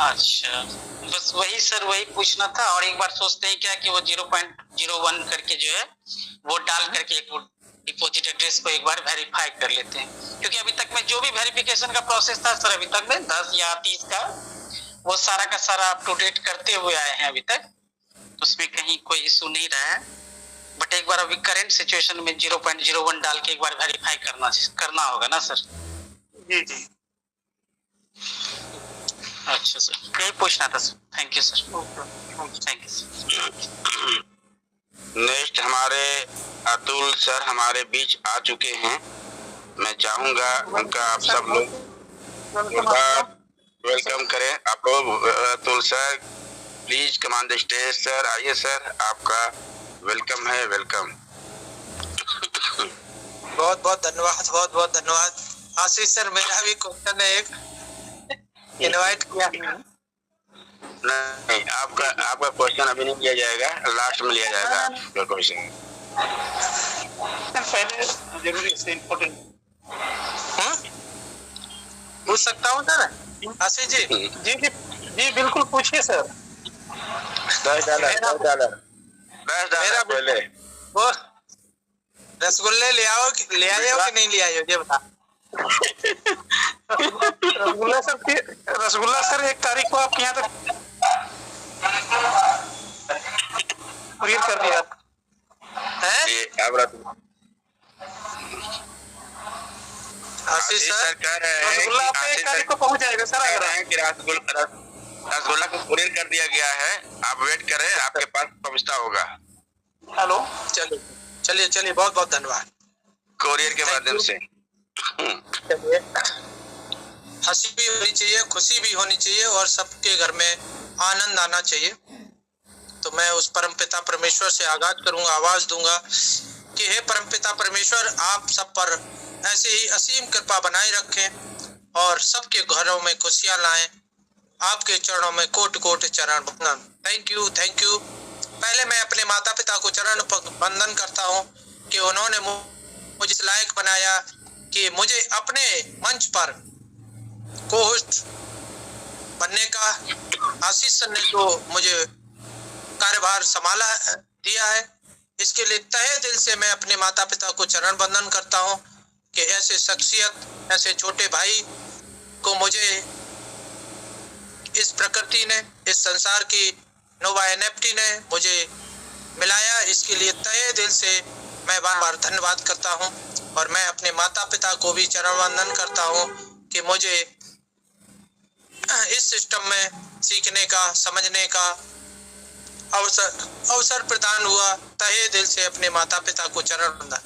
[SPEAKER 10] अच्छा, बस वही सर, वही पूछना था। और एक बार सोचते हैं क्या कि वो 0.01 करके जो है वो डाल करके एक डिपॉजिट एड्रेस एड्रेस को एक बार वेरीफाई कर लेते हैं, क्योंकि अभी तक में जो भी वेरिफिकेशन का प्रोसेस था सर अभी तक में 10 या 30 का वो सारा का सारा अप टू डेट करते हुए आए हैं अभी तक, तो उसमें कहीं कोई इशू नहीं रहा है। बट एक बार अभी करंट सिचुएशन में 0.01 डाल के एक बार वेरीफाई करना होगा ना सर।
[SPEAKER 5] जी जी
[SPEAKER 10] अच्छा सर, यही पूछना था sir. Thank you sir, thank you sir.
[SPEAKER 7] Next हमारे अतुल सर हमारे बीच आ चुके हैं। मैं चाहूंगा उनका आप सब लोग वेलकम करें। आप लोग Atul sir please come on the stage sir. आइए सर, आपका वेलकम है, वेलकम।
[SPEAKER 11] बहुत बहुत धन्यवाद, बहुत बहुत धन्यवाद। आशीष सर, मेरा भी क्वेश्चन है, एक इनवाइट किया
[SPEAKER 7] नहीं, आपका क्वेश्चन अभी नहीं लिया जाएगा, लास्ट में लिया जाएगा आपका क्वेश्चन।
[SPEAKER 5] पहले जरूरी से इम्पोर्टेंट
[SPEAKER 11] पूछ सकता हूँ सर? आशीष जी
[SPEAKER 5] जी जी जी बिल्कुल पूछिए सर।
[SPEAKER 7] $10 पहले
[SPEAKER 11] वो रसगुल्ले ले आए हो कि नहीं ले आए हो, ये बता।
[SPEAKER 5] रसगुल्ला सर 1 तारीख को आपके यहाँ तक कुरियर कर दिया है।
[SPEAKER 11] आशीष सर
[SPEAKER 7] कह रहे हैं
[SPEAKER 5] रसगुल्ला आपके 1 तारीख को पहुँच जाएगा सर।
[SPEAKER 7] कह रहे हैं कि रसगुल्ला को कुरियर कर दिया गया है, आप वेट करें, आपके पास पहुँचता होगा।
[SPEAKER 5] हेलो,
[SPEAKER 11] चलिए चलिए, बहुत बहुत धन्यवाद।
[SPEAKER 7] कुरियर के माध्यम से
[SPEAKER 11] हंसी भी होनी चाहिए, खुशी भी होनी चाहिए और सबके घर में आनंद आना चाहिए। तो मैं उस परमपिता परमेश्वर से आगाज करूंगा, आवाज दूंगा कि हे परमपिता परमेश्वर, आप सब पर ऐसे ही असीम कृपा बनाए रखें और सबके घरों में खुशियां लाएं। आपके चरणों में कोट कोट चरण वंदन। Thank you, thank you. पहले मैं अपने माता पिता को चरण वंदन करता हूँ कि उन्होंने मुझे इस लायक बनाया कि मुझे अपने मंच पर को-होस्ट बनने का आशीष सर ने जो मुझे कार्यभार संभाला दिया है, इसके लिए तहे दिल से मैं अपने माता पिता को चरण वंदन करता हूँ कि ऐसे शख्सियत, ऐसे छोटे भाई को मुझे इस प्रकृति ने, इस संसार की नोवा एनएफटी ने मुझे मिलाया। इसके लिए तहे दिल से मैं बार बार धन्यवाद करता हूँ और मैं अपने माता पिता को भी चरण वंदन करता हूँ कि मुझे इस सिस्टम में सीखने का, समझने का अवसर प्रदान हुआ। तहे दिल से अपने माता पिता को चरण वंदन।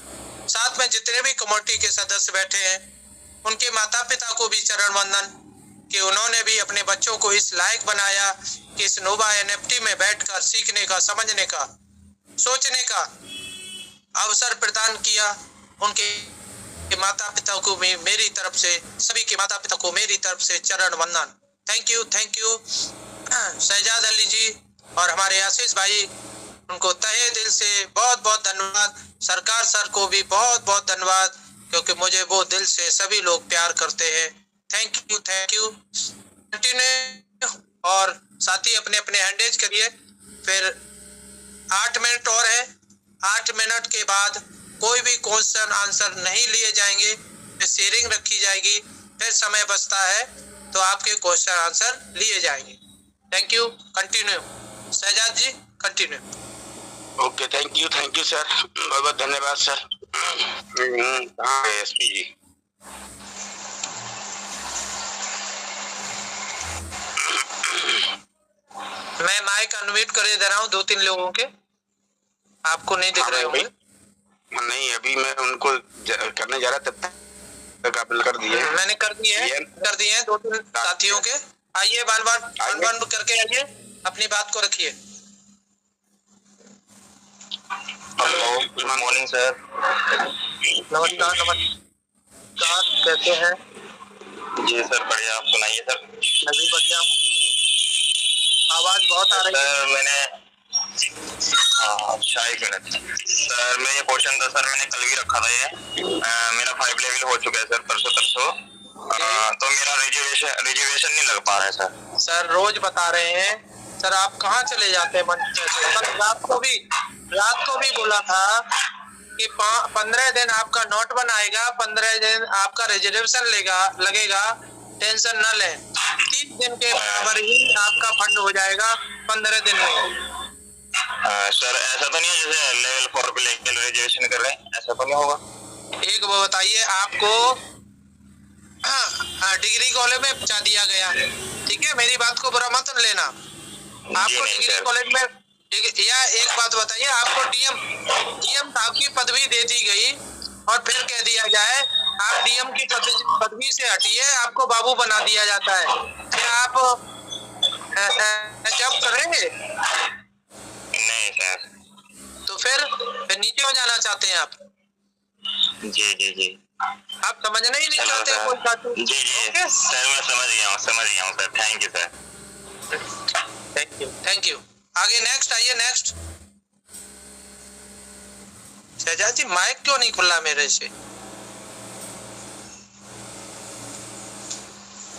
[SPEAKER 11] साथ में जितने भी कमेटी के सदस्य बैठे हैं उनके माता पिता को भी चरण वंदन कि उन्होंने भी अपने बच्चों को इस लायक बनाया कि इस नोवा एनएफटी में बैठकर सीखने का, समझने का, सोचने का अवसर प्रदान किया। उनके माता पिता को भी मेरी तरफ से, सभी के माता पिता को मेरी तरफ से चरण वंदन। Thank you, thank you. Shahzad Ali ji और हमारे आशीष भाई, उनको तहे दिल से बहुत बहुत धन्यवाद। सरकार सर को भी बहुत बहुत धन्यवाद क्योंकि मुझे वो दिल से सभी लोग प्यार करते हैं। Thank you, thank you. Continue और साथी अपने अपने हैंडेज करिए। फिर 8 मिनट और है, 8 मिनट के बाद कोई भी क्वेश्चन आंसर नहीं लिए जाएंगे, फिर शेयरिंग रखी जाएगी, फिर समय बचता है तो आपके क्वेश्चन आंसर लिए जाएंगे। Thank you. Continue Shahzad ji, continue.
[SPEAKER 7] Okay, thank you sir, बहुत बहुत धन्यवाद सर। एसपी जी,
[SPEAKER 11] मैं माइक अनम्यूट करे दे रहा हूँ 2-3 लोगों के, आपको नहीं दिख रहे होंगे।
[SPEAKER 7] नहीं, अभी मैं उनको करने जा रहा तब तक आप कर दिए।
[SPEAKER 11] मैंने कर दिए हैं 2-3 साथियों के। आइए बार करके आइए, अपनी बात को रखिए।
[SPEAKER 2] Hello, good morning sir.
[SPEAKER 11] नमस्कार, कैसे हैं?
[SPEAKER 2] जी सर, बढ़िया। आप सुनाइए सर।
[SPEAKER 11] मैं भी बढ़िया हूँ। आवाज बहुत आ रही है
[SPEAKER 2] सर। मैंने अच्छा, 1 मिनट सर। मैं ये क्वेश्चन था सर, मैंने कल भी रखा था। ये मेरा 5 लेवल हो चुका है सर, परसों। तो मेरा रिजर्वेशन नहीं लग पा रहा है सर।
[SPEAKER 11] सर रोज बता रहे हैं सर, आप कहाँ चले जाते हैं मंच से? रात को भी बोला था कि 15 दिन आपका नोट बनाएगा, 15 दिन आपका रिजर्वेशन लगेगा, टेंशन न लें। 30 दिन के बराबर ही आपका फंड हो जाएगा 15 दिन में।
[SPEAKER 7] सर ऐसा तो नहीं है जैसे लेवल 4 पे लेकर रिजर्वेशन कर रहे हैं, ऐसा तो नहीं होगा?
[SPEAKER 11] एक वो बताइए, आपको डिग्री कॉलेज में पहुंचा दिया गया, ठीक है, मेरी बात को बुरा मत लेना। आपको डिग्री कॉलेज में, या एक बात बताइए, आपको डीएम साहब की पदवी दे दी गई और फिर कह दिया जाए आप डीएम की पदवी से हटिए, आपको बाबू बना दिया जाता है, क्या आप जब करेंगे?
[SPEAKER 7] नहीं सर।
[SPEAKER 11] तो फिर नीचे हो जाना चाहते हैं आप?
[SPEAKER 7] जी जी जी,
[SPEAKER 11] आप समझना ही नहीं चाहते कोई बात?
[SPEAKER 7] जी जी सर, मैं समझ गया हूँ sir. Thank you sir.
[SPEAKER 11] Thank you. आगे नेक्स्ट आइए, नेक्स्ट। शहजाद जी माइक क्यों नहीं खुला मेरे से?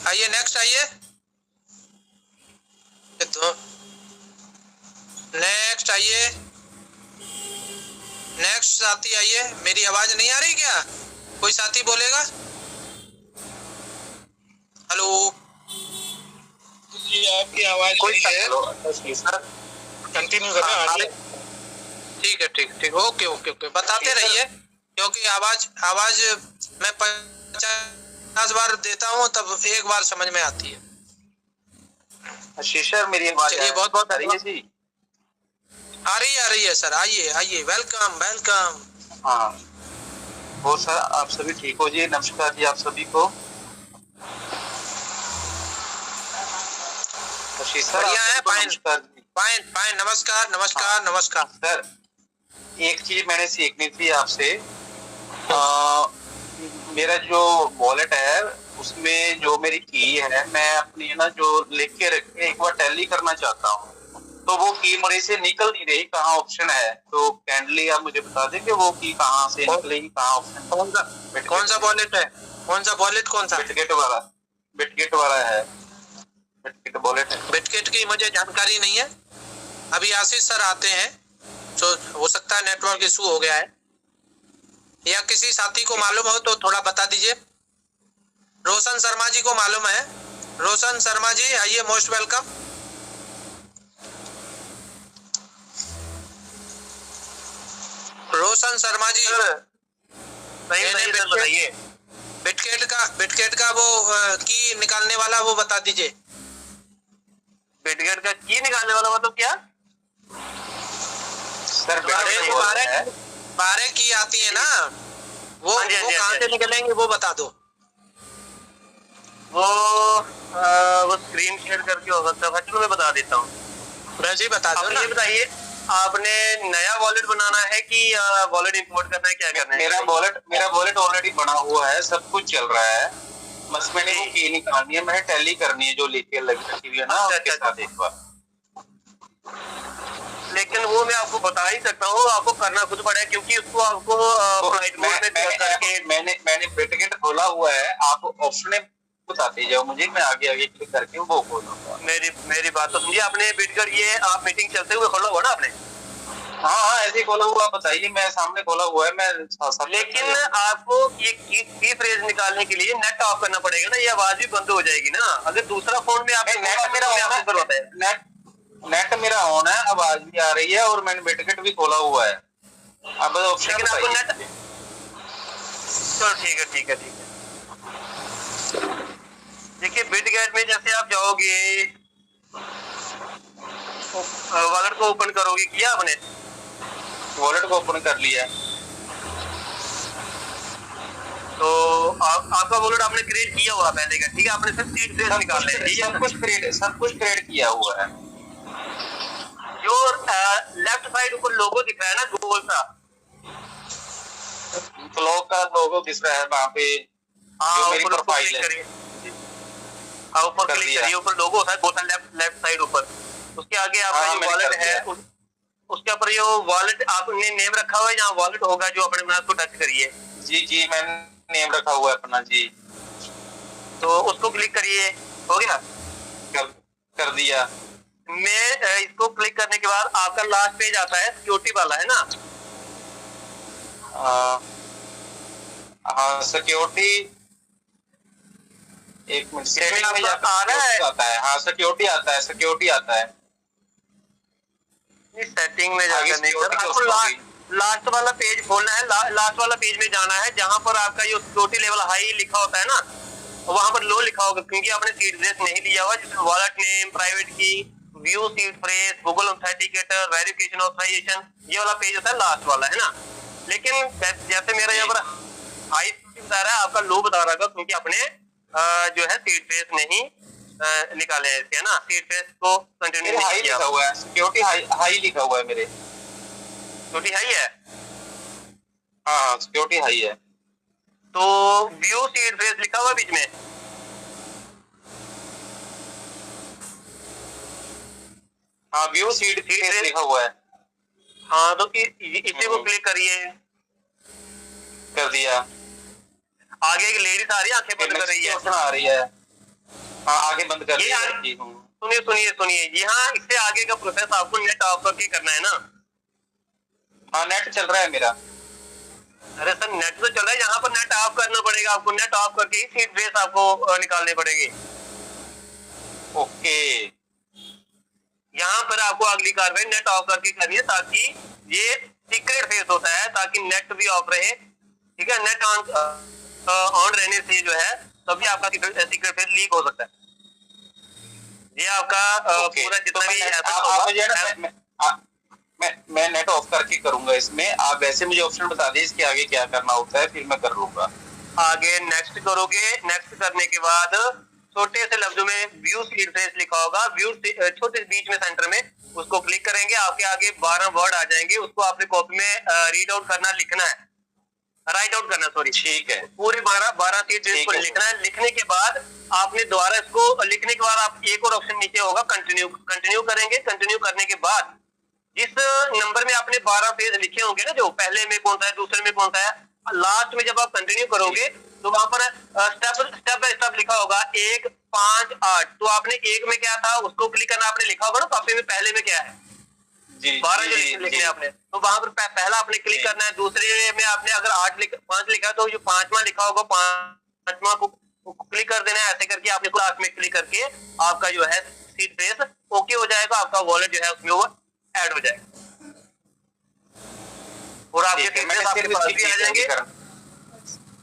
[SPEAKER 11] आइए नेक्स्ट आइए, तो नेक्स्ट आइए, नेक्स्ट साथी आइए। मेरी आवाज नहीं आ रही क्या? कोई साथी बोलेगा? हेलो
[SPEAKER 3] जी, आपकी आवाज
[SPEAKER 11] कोई
[SPEAKER 3] सर कंटिन्यू करें।
[SPEAKER 11] ठीक है, ठीक, ओके, बताते रहिए, क्योंकि आवाज मैं 50 बार देता हूँ तब एक बार समझ में आती है।
[SPEAKER 12] आशीष सर, मेरी आवाज
[SPEAKER 11] बहुत
[SPEAKER 12] आ रही है जी?
[SPEAKER 11] आ रही है सर, आइए, वेलकम।
[SPEAKER 12] हाँ, और सर आप सभी ठीक हो जी? नमस्कार जी आप सभी को। आशीष सर
[SPEAKER 11] बढ़िया है,
[SPEAKER 12] फाइन।
[SPEAKER 11] नमस्कार।
[SPEAKER 12] सर एक चीज मैंने सीखनी थी आपसे। मेरा जो वॉलेट है उसमें जो मेरी की है, मैं अपनी ना जो लिख के रखे एक बार टैली करना चाहता हूँ, तो वो की मेरे से निकल नहीं रही, कहाँ ऑप्शन है? तो काइंडली आप मुझे बता दें कि वो की कहाँ से निकलेगी, कहाँ ऑप्शन?
[SPEAKER 11] कौन सा वॉलेट है? कौन सा?
[SPEAKER 12] बिटगेट वाला है, बिटगेट वॉलेट है।
[SPEAKER 11] बिटगेट की मुझे जानकारी नहीं है। अभी आशीष सर आते हैं, तो हो सकता है नेटवर्क इशू हो गया है, या किसी साथी को मालूम हो तो थोड़ा बता दीजिए। रोशन शर्मा जी को मालूम है? रोशन शर्मा जी आइए, मोस्ट वेलकम। रोशन शर्मा जी बताइए, बिटगेट का वो की निकालने वाला वो बता दीजिए।
[SPEAKER 12] बिटगेट का की निकालने वाला मतलब क्या सर?
[SPEAKER 11] 12 की आती है ना, वो कहाँ से निकलेंगे वो बता दो।
[SPEAKER 12] वो स्क्रीन शेयर करके हो सकता है, मैं बता देता हूँ।
[SPEAKER 11] वैसे ही बता दो ना।
[SPEAKER 12] ये बताइए, आपने नया वॉलेट बनाना है कि वॉलेट इंपोर्ट करना है, क्या करना है? मेरा वॉलेट ऑलरेडी बना हुआ है, सब कुछ चल रहा है, बस मैंने वो की निकालनी है, मैंने टैली करनी है जो लिखी हुई है ना उसके साथ एक बार। लेकिन वो मैं आपको बता ही सकता हूँ, आपको करना खुद पड़ेगा, क्योंकि उसको आपको फ्लाइट मोड में करके मैंने बिटगेट खोला हुआ है, आप ऑप्शन बताते जाओ मुझे, मैं आगे क्लिक करके वो खोलूंगा। मेरी बात तो समझिए, आपने बिटगेट ये आप मीटिंग चलते हुए खोला हुआ ना आपने? हाँ ऐसे ही खोला हुआ, बताइए। मैं सामने खोला हुआ है, मैं लेकिन आपको ये की फ्रेज निकालने के लिए नेट ऑफ करना पड़ेगा ना, ये आवाज भी बंद हो जाएगी ना। अगर दूसरा फोन में आप नेट मेरा ऑन है, आवाज भी आ रही है और मैंने बिटगेट भी खोला हुआ है। अब ऑप्शन आपको नेट, चलो ठीक है। देखिए बिटगेट में जैसे आप जाओगे, वॉलेट को ओपन करोगे, किया आपने? वॉलेट को ओपन कर लिया, तो आपका वॉलेट आपने क्रिएट किया हुआ पहले का, ठीक है? आपने सिर्फ सीड फ्रेज निकालना है, सब कुछ क्रिएट किया हुआ है। जो लेफ्ट साइड ऊपर लोगो दिख रहा है ना, गोल सा ब्लॉक का लोगो दिख रहा है वहाँ पे, जो मेरी प्रोफाइल है, ऊपर क्लिक करिए, ऊपर लोगो होता है गोल सा लेफ्ट साइड ऊपर, उसके आगे आपका जो वॉलेट है उसके ऊपर ये वॉलेट आपने नेम रखा हुआ है, यहाँ वॉलेट होगा जो अपने में, उसको टच करिए। जी मैंने नेम रखा हुआ है अपना जी, तो उसको क्लिक करिए, हो गया? कर दिया। मैं इसको क्लिक करने के बाद आपका लास्ट पेज आता है सिक्योरिटी वाला, है ना? हाँ सिक्योरिटी, एक मिनट, सेटिंग में जाकर आता है। हाँ सिक्योरिटी आता है, सिक्योरिटी आता है।
[SPEAKER 13] सेटिंग में जाकर नहीं सर, आपको लास्ट वाला पेज खोलना है। लास्ट वाला पेज में जाना है जहां पर आपका ये सिक्योरिटी लेवल हाई लिखा होता है ना, वहां पर लो लिखा होगा क्योंकि आपने सीट ड्रेस नहीं लिया हुआ, जिसमें wallet name, private key, view seed phrase, Google authenticator, verification authorization, ये वाला पेज होता है लास्ट वाला, है ना। लेकिन जैसे मेरा यहाँ पर हाई बता रहा है, आपका लो बता रहा होगा क्योंकि अपने जो है सीट फ्रेस नहीं निकाले हैं इसके, है ना। सीट फ्रेस को कंटिन्यू
[SPEAKER 12] हाई लिखा हुआ है, सिक्योरिटी हाई लिखा हुआ है मेरे।
[SPEAKER 13] सिक्योरिटी हाई है?
[SPEAKER 12] हाँ सिक्योरिटी हाई है।
[SPEAKER 13] तो व्यू सीट फ्रेस लिखा हुआ बीच में?
[SPEAKER 12] हाँ व्यू सीट फ्रेस लिखा हुआ है।
[SPEAKER 13] हाँ तो इसी को क्लिक करिए।
[SPEAKER 12] कर दिया।
[SPEAKER 13] आगे एक लेडीज आ रही है, आंखें बंद कर रही है।
[SPEAKER 12] आ रही है। हाँ आगे बंद कर दिया।
[SPEAKER 13] सुनिए सुनिए सुनिए, यहाँ इससे आगे का प्रोसेस आपको नेट ऑफ करके करना है ना।
[SPEAKER 12] हाँ नेट चल रहा है मेरा।
[SPEAKER 13] अरे सर नेट तो चल रहा है, यहाँ पर नेट ऑफ करना पड़ेगा आपको। नेट ऑफ करके ही सीट फ्रेस आपको निकालनी पड़ेगी।
[SPEAKER 12] ओके,
[SPEAKER 13] यहाँ पर आपको अगली कार्रवाई नेट ऑफ करके करनी है ताकि ये सीक्रेट फेस होता है, ताकि नेट भी ऑफ रहे, ठीक है। नेट ऑन रहने से जो है तभी आपका सीक्रेट फेस लीक हो सकता है। ये आपका पूरा जितना भी
[SPEAKER 12] मैं नेट ऑफ करके करूंगा इसमें। आप वैसे मुझे ऑप्शन बता दें इसके आगे क्या करना होता है, फिर मैं कर लूंगा।
[SPEAKER 13] आगे नेक्स्ट करोगे। नेक्स्ट करने के बाद छोटे से लफ्जों में व्यू सीट फ्रेस लिखा होगा, व्यू छोटे बीच में सेंटर में, उसको क्लिक करेंगे। आपके आगे 12 वर्ड आ जाएंगे, उसको आपने कॉपी में रीड आउट करना, लिखना है, राइट आउट करना, सॉरी।
[SPEAKER 12] ठीक है।
[SPEAKER 13] पूरे 12 सीट फ्रेस को लिखना है। लिखने के बाद आपने दोबारा इसको लिखने के बाद आप एक और ऑप्शन नीचे होगा कंटिन्यू करेंगे। कंटिन्यू करने के बाद जिस नंबर में आपने 12 पेज लिखे होंगे ना, जो पहले में कौन सा है, दूसरे में कौन सा है, लास्ट में जब आप कंटिन्यू करोगे तो वहां पर स्टेप बाय स्टेप लिखा होगा 1, 5, 8। तो आपने 1 में क्या था उसको क्लिक करना, आपने लिखा होगा ना कॉपी में पहले में क्या है, 12 जो लिखने आपने, तो वहां पर पहला आपने क्लिक करना है। दूसरे में आपने अगर 5 लिखा तो जो 5वां लिखा होगा 5वां को क्लिक कर देना है। ऐसे करके आपने लास्ट में क्लिक करके आपका जो है सीट फ्रेस ओके हो जाएगा, आपका वॉलेट जो है उसमें वो ऐड हो जाएगा और आपके आपके पास भी आ जाएंगे।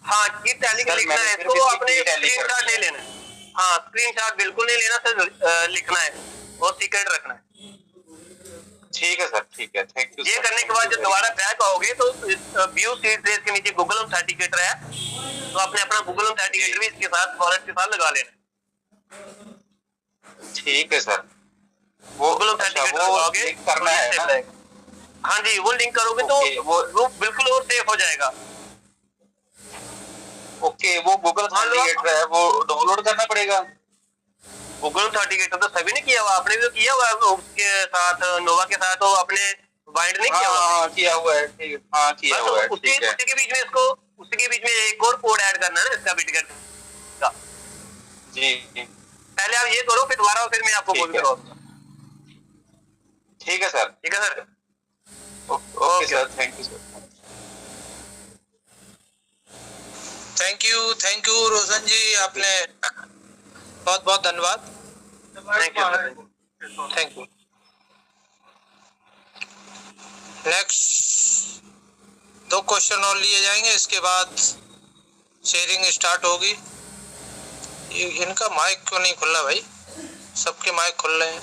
[SPEAKER 13] हाँ की टैली का लिखना है तो आपने स्क्रीनशॉट नहीं लेना है। हाँ स्क्रीनशॉट बिल्कुल नहीं लेना सर, लिखना है और सीक्रेट रखना है।
[SPEAKER 12] ठीक है सर, ठीक है, थैंक यू।
[SPEAKER 13] ये करने के बाद जब दोबारा बैक आओगे तो व्यू सीट फ्रेस के नीचे गूगल ऑथेंटिकेटर है, तो आपने अपना गूगल ऑथेंटिकेटर भी इसके साथ वॉलेट के साथ लगा लेना।
[SPEAKER 12] ठीक है सर।
[SPEAKER 13] वो गूगल ऑथेंटिकेटर लगाओगे
[SPEAKER 12] करना है ना?
[SPEAKER 13] हाँ जी, वो लिंक करोगे तो वो बिल्कुल और सेफ हो जाएगा।
[SPEAKER 12] ओके, वो गूगल ऑथेंटिकेटर है, वो डाउनलोड करना पड़ेगा।
[SPEAKER 13] गूगल ऑथेंटिकेटर तो सभी ने किया हुआ, आपने भी किया हुआ है उसके साथ, नोवा के साथ, तो आपने बाइंड नहीं किया हुआ?
[SPEAKER 12] हाँ किया हुआ है, ठीक है। हाँ किया हुआ है,
[SPEAKER 13] उसी के बीच में इसको, उसी के बीच में एक और कोड ऐड करना है ना इसका बिटगेट का।
[SPEAKER 12] जी
[SPEAKER 13] पहले आप ये करो, फिर दोबारा फिर मैं आपको बोल करूँगा।
[SPEAKER 12] ठीक है सर।
[SPEAKER 13] ठीक है sir,
[SPEAKER 12] okay sir, thank you sir.
[SPEAKER 11] Thank you Roshan ji, आपने बहुत बहुत धन्यवाद। Thank you. नेक्स्ट 2 क्वेश्चन और लिए जाएंगे, इसके बाद शेयरिंग स्टार्ट होगी। इनका माइक क्यों नहीं खुल रहा भाई? सबके माइक खुल रहे हैं।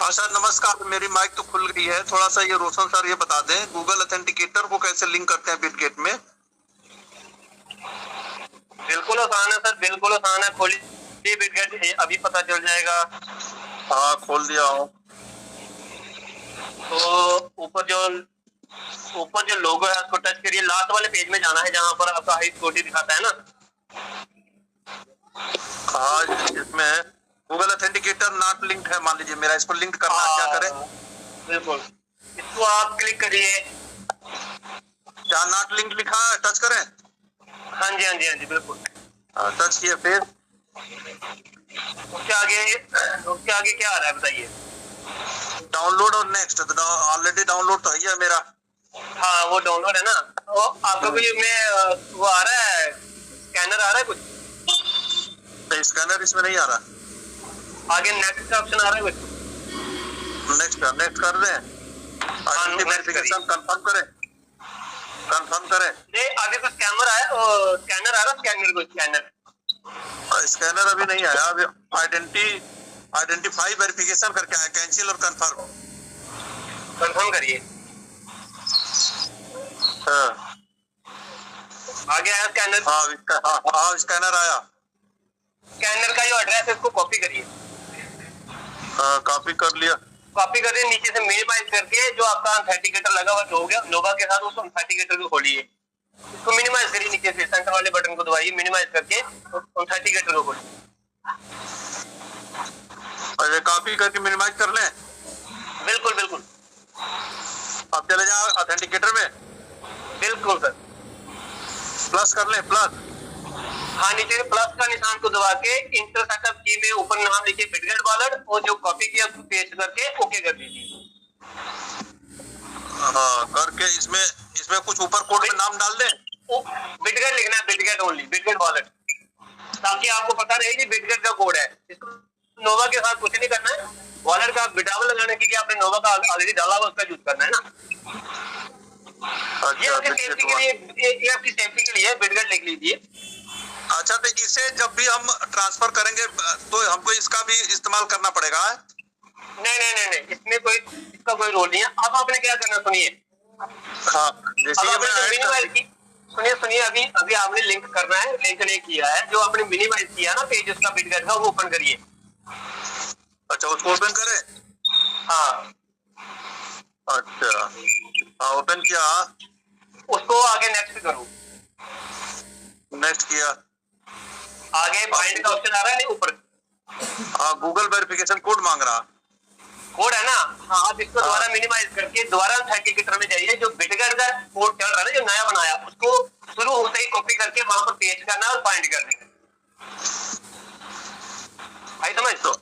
[SPEAKER 14] हाँ सर नमस्कार, मेरी माइक तो खुल गई है। थोड़ा सा ये रोशन सर ये बता दें गूगल ऑथेंटिकेटर को कैसे लिंक करते हैं बिटगेट में?
[SPEAKER 13] बिल्कुल आसान है सर, बिल्कुल आसान है। खोलिए बिटगेट, अभी पता चल जाएगा।
[SPEAKER 14] हाँ खोल दिया हूँ।
[SPEAKER 13] तो ऊपर जो लोगो है उसको टच करिए। लास्ट वाले पेज में जाना है जहाँ पर आपका हाई सिक्योरिटी दिखाता है ना।
[SPEAKER 14] हाँ इसमें गूगल ऑथेंटिकेटर नॉट लिंक है, मान लीजिए मेरा, इसको लिंक करना है, क्या करें?
[SPEAKER 13] बिल्कुल, इसको आप क्लिक करिए।
[SPEAKER 14] क्या नॉट लिंक लिखा है, टच करें?
[SPEAKER 13] हाँ जी हाँ जी हाँ जी बिल्कुल।
[SPEAKER 14] टच किए, फिर
[SPEAKER 13] उसके आगे क्या आ रहा है बताइए?
[SPEAKER 14] डाउनलोड और नेक्स्ट। तो ऑलरेडी डाउनलोड तो है मेरा।
[SPEAKER 13] हाँ वो डाउनलोड है ना, वो आपको भी में वो आ रहा है, स्कैनर आ रहा है कुछ?
[SPEAKER 14] स्कैनर इसमें नहीं आ रहा।
[SPEAKER 13] आगे नेक्स्ट का ऑप्शन आ रहा है कुछ?
[SPEAKER 14] नेक्स्ट कर दें, वेरिफिकेशन कंफर्म करें,
[SPEAKER 13] नहीं अभी कुछ स्कैनर आया, स्कैनर आ रहा,
[SPEAKER 14] स्कैनर अभी नहीं आया। अभी आइडेंटिफाई वेरिफिकेशन करके आया, कैंसिल और
[SPEAKER 13] कंफर्म करिए।
[SPEAKER 14] हाँ
[SPEAKER 13] आगे आया स्कैनर?
[SPEAKER 14] हाँ स्कैनर आया।
[SPEAKER 13] स्कैनर का जो एड्रेस है उसको कॉपी करिए।
[SPEAKER 14] कॉपी कर लिया।
[SPEAKER 13] कॉपी करिए, नीचे से मिनिमाइज करके जो आपका ऑथेंटिकेटर लगा हुआ हो गया नोवा के साथ, उस ऑथेंटिकेटर को खोलिए, इसको मिनिमाइज करिए, नीचे से सेंटर वाले बटन को दबाइए, मिनिमाइज करके ऑथेंटिकेटर को खोलिए।
[SPEAKER 14] अरे कॉपी करके मिनिमाइज कर लें।
[SPEAKER 13] बिल्कुल बिल्कुल।
[SPEAKER 14] अब चले जाओ ऑथेंटिकेटर में।
[SPEAKER 13] बिल्कुल सर।
[SPEAKER 14] प्लस कर लें, प्लस।
[SPEAKER 13] हाँ नीचे प्लस का निशान को दबा के इंटर सेटअप की में ऊपर नाम लिखिए बिटगेट वॉलेट, और जो कॉपी किया उसको पेस्ट करके ओके कर दीजिए।
[SPEAKER 14] हाँ करके इसमें कुछ ऊपर कोड में नाम डाल दें।
[SPEAKER 13] बिटगेट लिखना है, बिटगेट ओनली, बिटगेट वॉलेट, ताकि आपको पता रहे कि बिटगेट का कोड है। इसको नोवा के साथ कुछ नहीं करना है, वॉलेट का बिटावल लगाने के लिए आपने नोवा का ऑलरेडी डाला हुआ, उसका यूज करना है ना। ये आपकी सेफ्टी के लिए, ये आपकी सेफ्टी के लिए बिटगेट लिख लीजिए।
[SPEAKER 14] अच्छा तो इसे जब भी हम ट्रांसफर करेंगे तो हमको इसका भी इस्तेमाल करना पड़ेगा?
[SPEAKER 13] नहीं, इसमें इसका कोई रोल नहीं है। अब आपने क्या करना सुनिए।
[SPEAKER 14] हाँ जैसे
[SPEAKER 13] सुनिए अभी आपने लिंक करना है, लिंक नहीं किया है, जो आपने मिनिमाइज किया ना पेज उसका बिटगेट का, वो ओपन करिए।
[SPEAKER 14] अच्छा उसको ओपन करें?
[SPEAKER 13] हाँ
[SPEAKER 14] अच्छा हाँ ओपन किया,
[SPEAKER 13] उसको आगे नेक्स्ट करो।
[SPEAKER 14] नेक्स्ट किया,
[SPEAKER 13] आगे बाइंड का ऑप्शन आ रहा है नहीं ऊपर?
[SPEAKER 14] हाँ गूगल वेरिफिकेशन कोड मांग रहा,
[SPEAKER 13] कोड है ना? हाँ आप इसको दोबारा मिनिमाइज करके दोबारा ऑथेंटिकेटर में जाइए, जो बिटगेट का कोड चल रहा है ना जो नया बनाया, उसको शुरू होते ही कॉपी करके वहां पर पेस्ट करना और बाइंड कर देना। आई समझ?
[SPEAKER 14] तो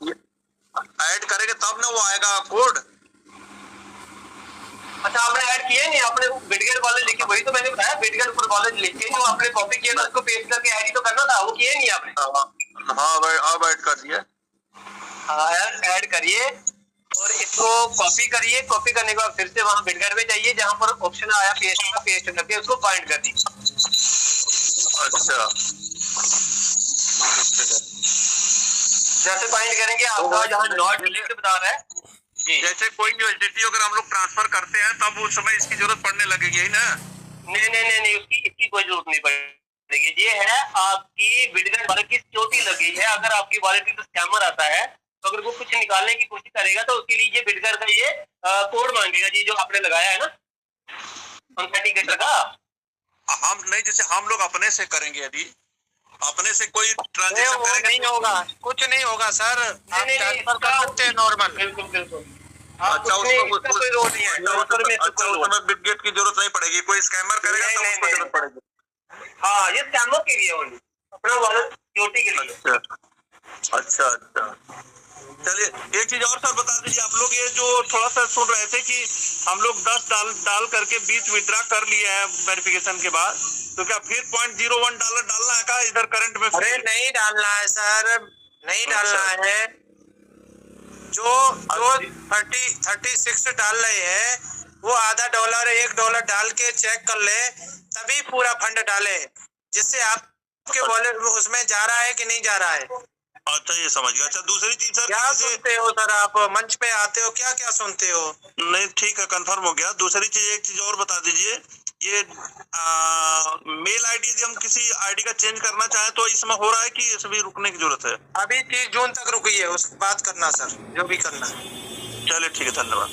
[SPEAKER 14] ऐड करेंगे तब ना वो आएगा कोड।
[SPEAKER 13] अच्छा आपने ऐड किया नहीं, आपने बिटगेट वॉलेट लिखे, वही तो मैंने बताया, बिटगेट वॉलेट लिखे जो आपने कॉपी किया था उसको पेस्ट करके ऐड ही तो करना था, वो किया नहीं आपने?
[SPEAKER 14] हाँ अब ऐड कर दिया।
[SPEAKER 13] हाँ ऐड करिए और इसको कॉपी करिए, कॉपी करने के बाद फिर से वहां बिटगेट में जाइए, जहां पर ऑप्शन आया पेस्ट का, पेस्ट करके उसको बाइंड कर दीजिए।
[SPEAKER 14] अच्छा
[SPEAKER 13] जैसे बाइंड करेंगे आपका जहाँ नॉट लिस्ट बता रहा है,
[SPEAKER 14] जैसे कोई यूएसडीटी अगर हम लोग ट्रांसफर करते हैं तब उस समय इसकी जरूरत पड़ने लगेगी ही ना?
[SPEAKER 13] नहीं इसकी कोई जरूरत नहीं पड़ेगी। ये है आपकी बिटगेट वॉलेट की सिक्योरिटी लगी है। अगर आपकी वॉलेट में स्कैमर आता है तो अगर वो कुछ निकालने की कोशिश करेगा तो उसके लिए ये बिटगेट का ये कोड मांगेगा, ये जो आपने लगाया है ना ऑथेंटिकेटर का।
[SPEAKER 14] हम नहीं, जैसे हम लोग अपने से करेंगे, यदि अपने से कोई ट्रांजेक्शन करेंगे
[SPEAKER 11] नहीं होगा, कुछ नहीं होगा सर, आप ट्रांसफर कर सकते हैं नॉर्मल।
[SPEAKER 13] बिल्कुल।
[SPEAKER 14] अच्छा उसमें कोई रोल नहीं है, उसमें बिटगेट की जरूरत नहीं पड़ेगी, कोई स्कैमर करेगा तो उसको जरूरत पड़ेगी।
[SPEAKER 13] हाँ ये स्कैमर के लिए ओनली, अपना वॉलेट सिक्योरिटी के लिए।
[SPEAKER 14] अच्छा चलिए एक चीज और सर बता दीजिए, आप लोग ये जो थोड़ा सा सुन रहे थे कि हम लोग 10 डाल करके 20 विड्रा कर लिए हैं वेरिफिकेशन के बाद, तो क्या फिर $0.01 डालना है क्या इधर करंट में?
[SPEAKER 11] अरे नहीं डालना है सर, नहीं डालना है। जो 36 डाल रहे हैं वो आधा डॉलर $1 डाल के चेक कर ले, तभी पूरा फंड डाले, जिससे आपके वॉलेट उसमें जा रहा है कि नहीं जा रहा है।
[SPEAKER 14] अच्छा ये समझ गया। अच्छा दूसरी चीज सर,
[SPEAKER 11] क्या सुनते हो सर, आप मंच पे आते हो, क्या सुनते हो?
[SPEAKER 14] नहीं ठीक है कंफर्म हो गया। दूसरी चीज एक चीज और बता दीजिए, ये मेल आईडी यदि हम किसी आईडी का चेंज करना चाहें तो इसमें हो रहा है कि इसमें भी रुकने की जरूरत है?
[SPEAKER 11] अभी 30 जून तक रुकी है, उसके बाद करना सर, जो भी करना है।
[SPEAKER 14] चलिए ठीक है, धन्यवाद।